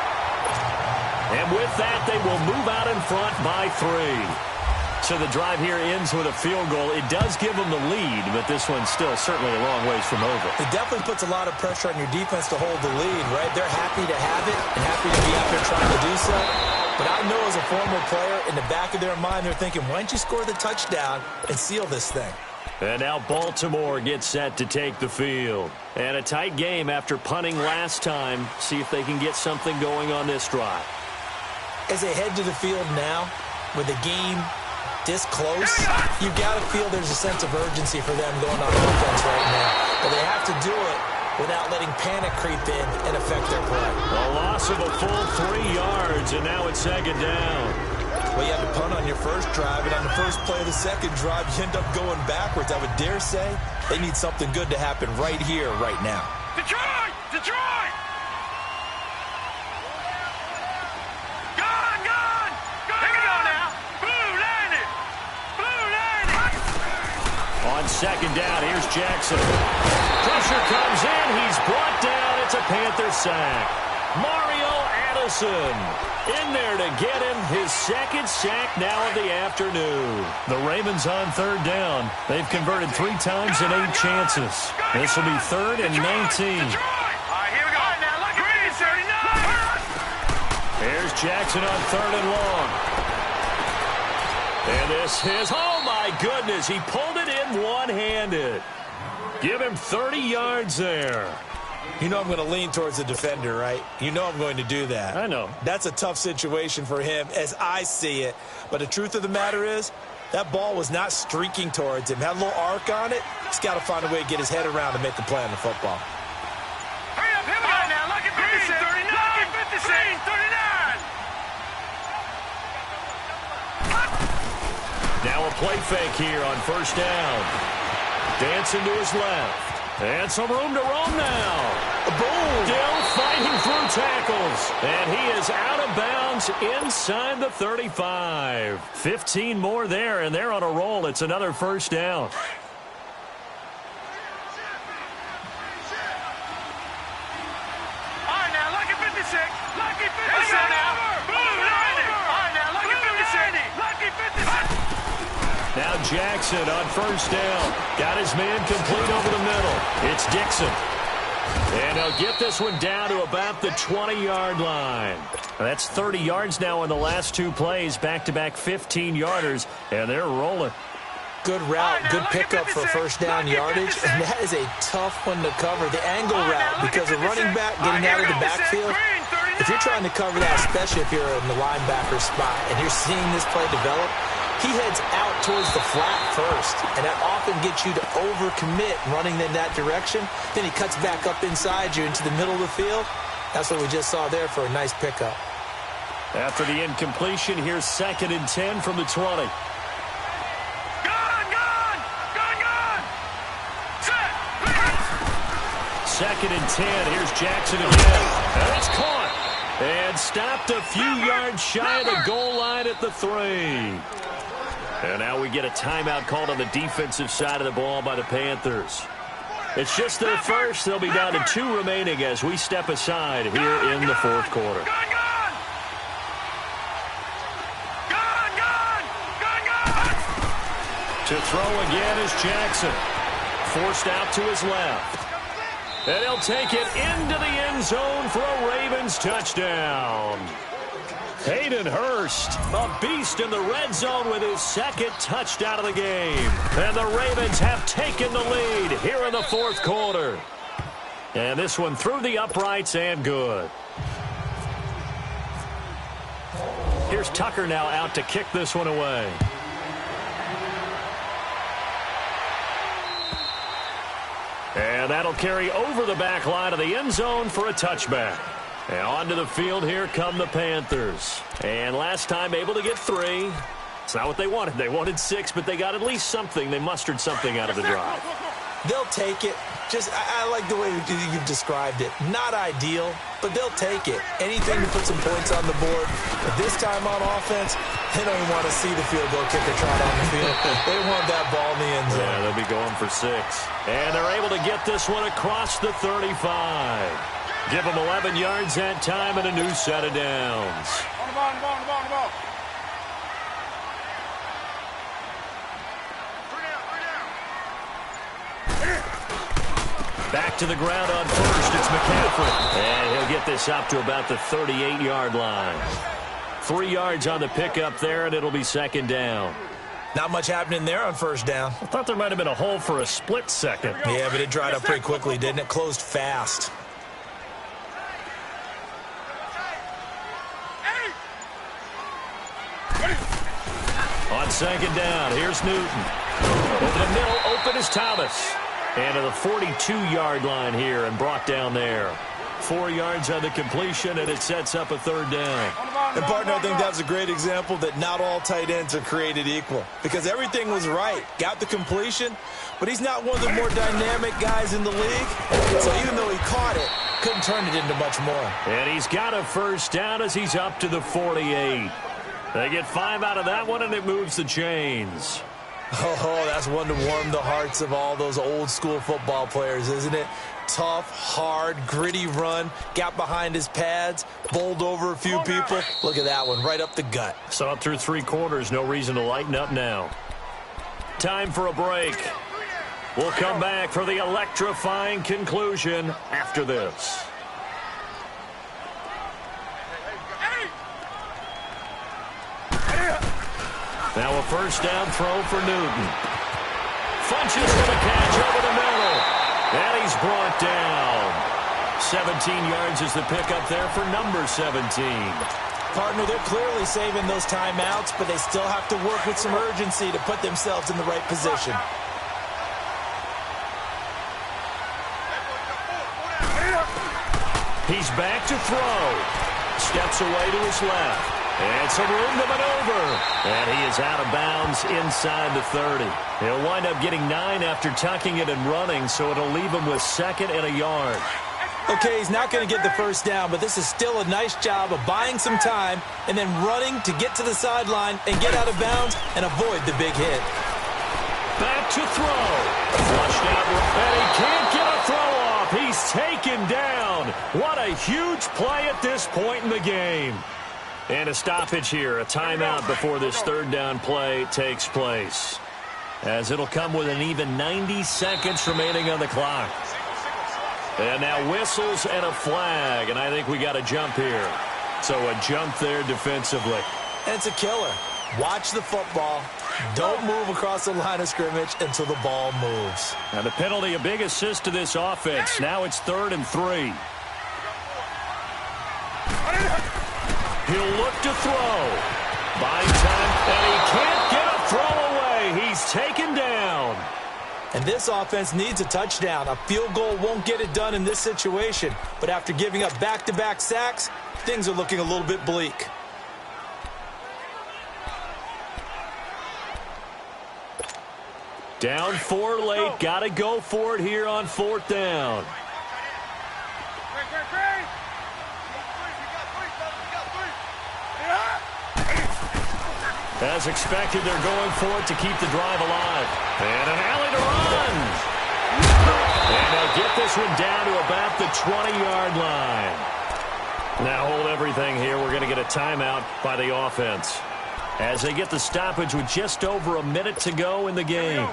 And with that, they will move out in front by 3. So the drive here ends with a field goal. It does give them the lead, but this one's still certainly a long ways from over. It definitely puts a lot of pressure on your defense to hold the lead, right? They're happy to have it and happy to be out there trying to do so. But I know as a former player, in the back of their mind, they're thinking, why don't you score the touchdown and seal this thing? And now Baltimore gets set to take the field. And a tight game after punting last time. See if they can get something going on this drive. As they head to the field now, with the game this close, you got to feel there's a sense of urgency for them going on offense right now. But they have to do it without letting panic creep in and affect their play. A loss of a full 3 yards, and now it's second down. Well, you had to punt on your first drive, and on the first play of the second drive, you end up going backwards. I would dare say they need something good to happen right here, right now. Detroit! Detroit! On second down, here's Jackson. Pressure comes in. He's brought down. It's a Panther sack. Mario Addison in there to get him his second sack now of the afternoon. The Ravens on third down. They've converted 3 times in 8 chances. This will be 3rd and 19. All right, here we go. Now, look at 39. Here's Jackson on 3rd and long. And this is, oh my goodness, he pulled it in one-handed. Give him 30 yards there. You know I'm going to lean towards the defender, right? You know I'm going to do that. I know. That's a tough situation for him as I see it. But the truth of the matter is, that ball was not streaking towards him. Had a little arc on it. He's got to find a way to get his head around to make the play on the football. Hurry up, here we go. Now, look at 56. 39. Look at 56. 39. Now a play fake here on first down. Dancing to his left. And some room to roam now. Boom! Still fighting through tackles. And he is out of bounds inside the 35. 15 more there, and they're on a roll. It's another first down. All right, now, look at 56. Lucky 56 now. Boom, all right, now, look at 56. Lucky 56. Now Jackson on first down. Got his man complete over the middle. It's Dixon. And he'll get this one down to about the 20-yard line. That's 30 yards now in the last 2 plays. Back-to-back 15-yarders, and they're rolling. Good route, good pickup for first down yardage, and that is a tough one to cover. The angle route, because a running back getting out of the backfield, if you're trying to cover that, especially if you're in the linebacker spot, and you're seeing this play develop, he heads out towards the flat first, and that often gets you to overcommit running in that direction. Then he cuts back up inside you into the middle of the field. That's what we just saw there for a nice pickup. After the incompletion, here's 2nd and 10 from the 20. Set. 2nd and 10. Here's Jackson again. And it's caught. And stopped a few yards shy of the goal line at the 3. And now we get a timeout called on the defensive side of the ball by the Panthers. It's just their first. They'll be down to 2 remaining as we step aside here in the fourth quarter. To throw again is Jackson. Forced out to his left. And he'll take it into the end zone for a Ravens touchdown. Hayden Hurst, a beast in the red zone with his 2nd touchdown of the game. And the Ravens have taken the lead here in the fourth quarter. And this one through the uprights and good. Here's Tucker now out to kick this one away. And that'll carry over the back line of the end zone for a touchback. And onto the field here come the Panthers. And last time able to get 3. It's not what they wanted. They wanted 6, but they got at least something. They mustered something out of the drive. They'll take it. I like the way you've described it. Not ideal, but they'll take it. Anything to put some points on the board. But this time on offense, they don't even want to see the field goal kicker trot on the field. They want that ball in the end zone. Yeah, they'll be going for 6. And they're able to get this one across the 35. Give them 11 yards that time and a new set of downs. On the ball, on the ball, on the ball, on the ball. Back to the ground on first. It's McCaffrey. And he'll get this up to about the 38-yard line. 3 yards on the pickup there, and it'll be second down. Not much happening there on first down. I thought there might have been a hole for a split second. Yeah, but it dried up pretty quickly, didn't it? Closed fast. On second down, here's Newton. Over the middle, open is Thomas. And to the 42-yard line here and brought down there. 4 yards on the completion, and it sets up a third down. And, partner, I think that's a great example that not all tight ends are created equal. Because everything was right. Got the completion, but he's not one of the more dynamic guys in the league. So even though he caught it, couldn't turn it into much more. And he's got a first down as he's up to the 48. They get 5 out of that one, and it moves the chains. Oh, that's one to warm the hearts of all those old-school football players, isn't it? Tough, hard, gritty run, got behind his pads, bowled over a few people. Look at that one, right up the gut. So up through 3 quarters, no reason to lighten up now. Time for a break. We'll come back for the electrifying conclusion after this. Now a first down throw for Newton. Funches for the catch over the middle. And he's brought down. 17 yards is the pickup there for number 17. Partner, they're clearly saving those timeouts, but they still have to work with some urgency to put themselves in the right position. He's back to throw. Steps away to his left. And some room to maneuver. And he is out of bounds inside the 30. He'll wind up getting 9 after tucking it and running, so it'll leave him with 2nd and a yard. Okay, he's not going to get the first down, but this is still a nice job of buying some time and then running to get to the sideline and get out of bounds and avoid the big hit. Back to throw. Flushed out, and he can't get a throw off. He's taken down. What a huge play at this point in the game. And a stoppage here, a timeout before this third down play takes place. As it'll come with an even 90 seconds remaining on the clock. And now whistles and a flag, and I think we got a jump here. So a jump there defensively. And it's a killer. Watch the football. Don't move across the line of scrimmage until the ball moves. Now the penalty, a big assist to this offense. Now it's 3rd and 3. He'll look to throw. Buying time, and he can't get a throw away. He's taken down. And this offense needs a touchdown. A field goal won't get it done in this situation. But after giving up back-to-back sacks, things are looking a little bit bleak. Down 4 late. Got to go for it here on 4th down. As expected, they're going for it to keep the drive alive. And an alley to run. And they'll get this one down to about the 20-yard line. Now hold everything here. We're going to get a timeout by the offense. As they get the stoppage with just over a minute to go in the game.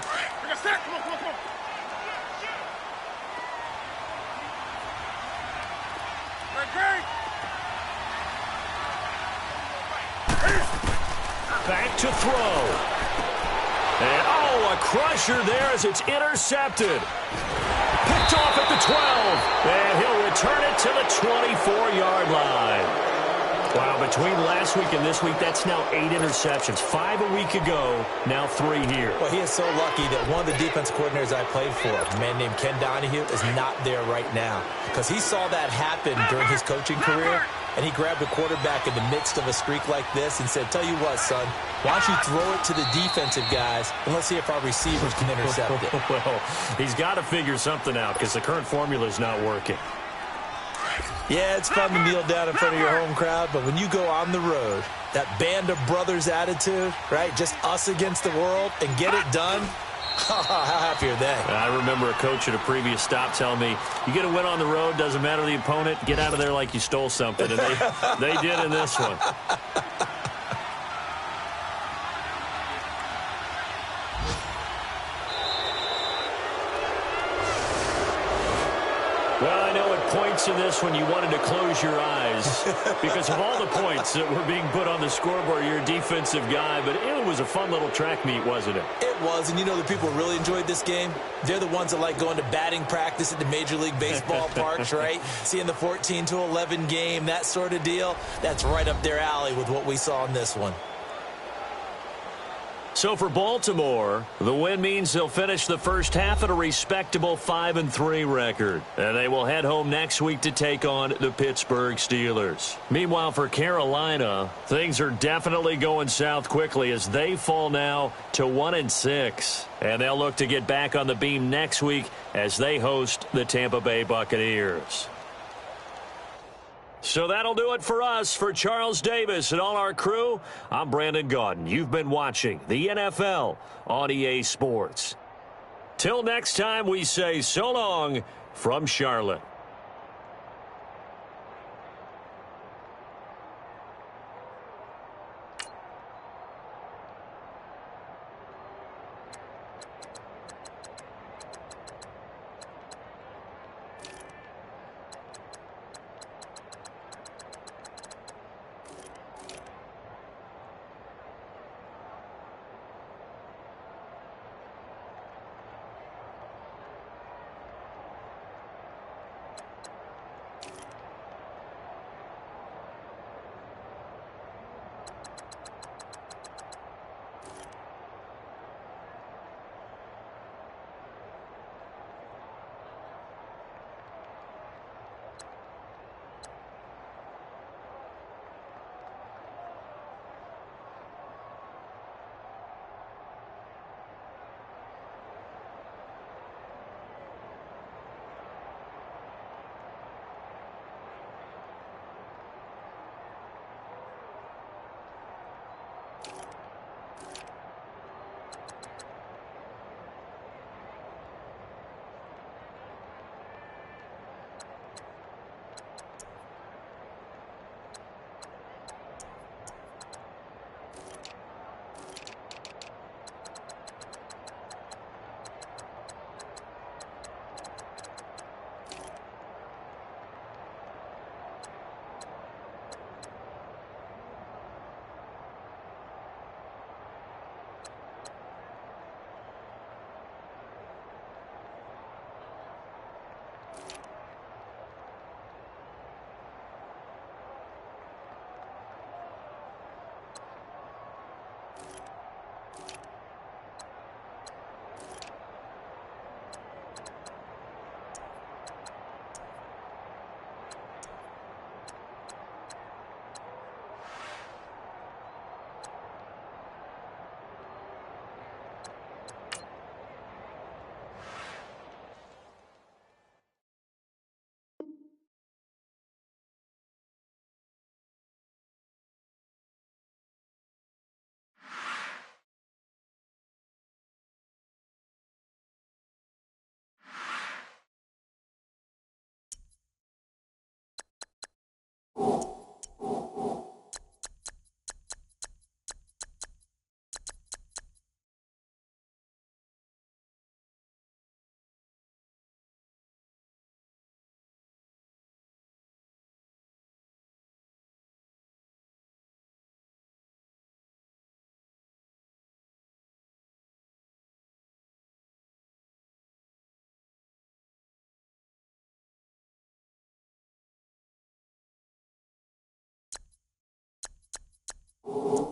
Back to throw. And, a crusher there as it's intercepted. Picked off at the 12. And he'll return it to the 24-yard line. Wow, between last week and this week, that's now 8 interceptions. 5 a week ago, now 3 here. Well, he is so lucky that one of the defense coordinators I played for, a man named Ken Donahue, is not there right now. Because he saw that happen during his coaching career, and he grabbed a quarterback in the midst of a streak like this and said, tell you what, son, why don't you throw it to the defensive guys, and let's see if our receivers can intercept it. Well, he's got to figure something out because the current formula is not working. Yeah, it's fun to kneel down in front of your home crowd, but when you go on the road, that band of brothers attitude, right, just us against the world, and get it done, how happy are they? I remember a coach at a previous stop telling me, you get a win on the road, doesn't matter the opponent, get out of there like you stole something, and they did in this one. Well, I know at points in this one you wanted to close your eyes because of all the points that were being put on the scoreboard. You're a defensive guy, but it was a fun little track meet, wasn't it? It was, and you know the people who really enjoyed this game? They're the ones that like going to batting practice at the Major League Baseball parks, right? Seeing the 14-11 game, that sort of deal. That's right up their alley with what we saw in this one. So for Baltimore, the win means they'll finish the first half at a respectable 5-3 record. And they will head home next week to take on the Pittsburgh Steelers. Meanwhile, for Carolina, things are definitely going south quickly as they fall now to 1-6. And they'll look to get back on the beam next week as they host the Tampa Bay Buccaneers. So that'll do it for us. For Charles Davis and all our crew, I'm Brandon Gaudin. You've been watching the NFL on EA Sports. Till next time, we say so long from Charlotte. Go!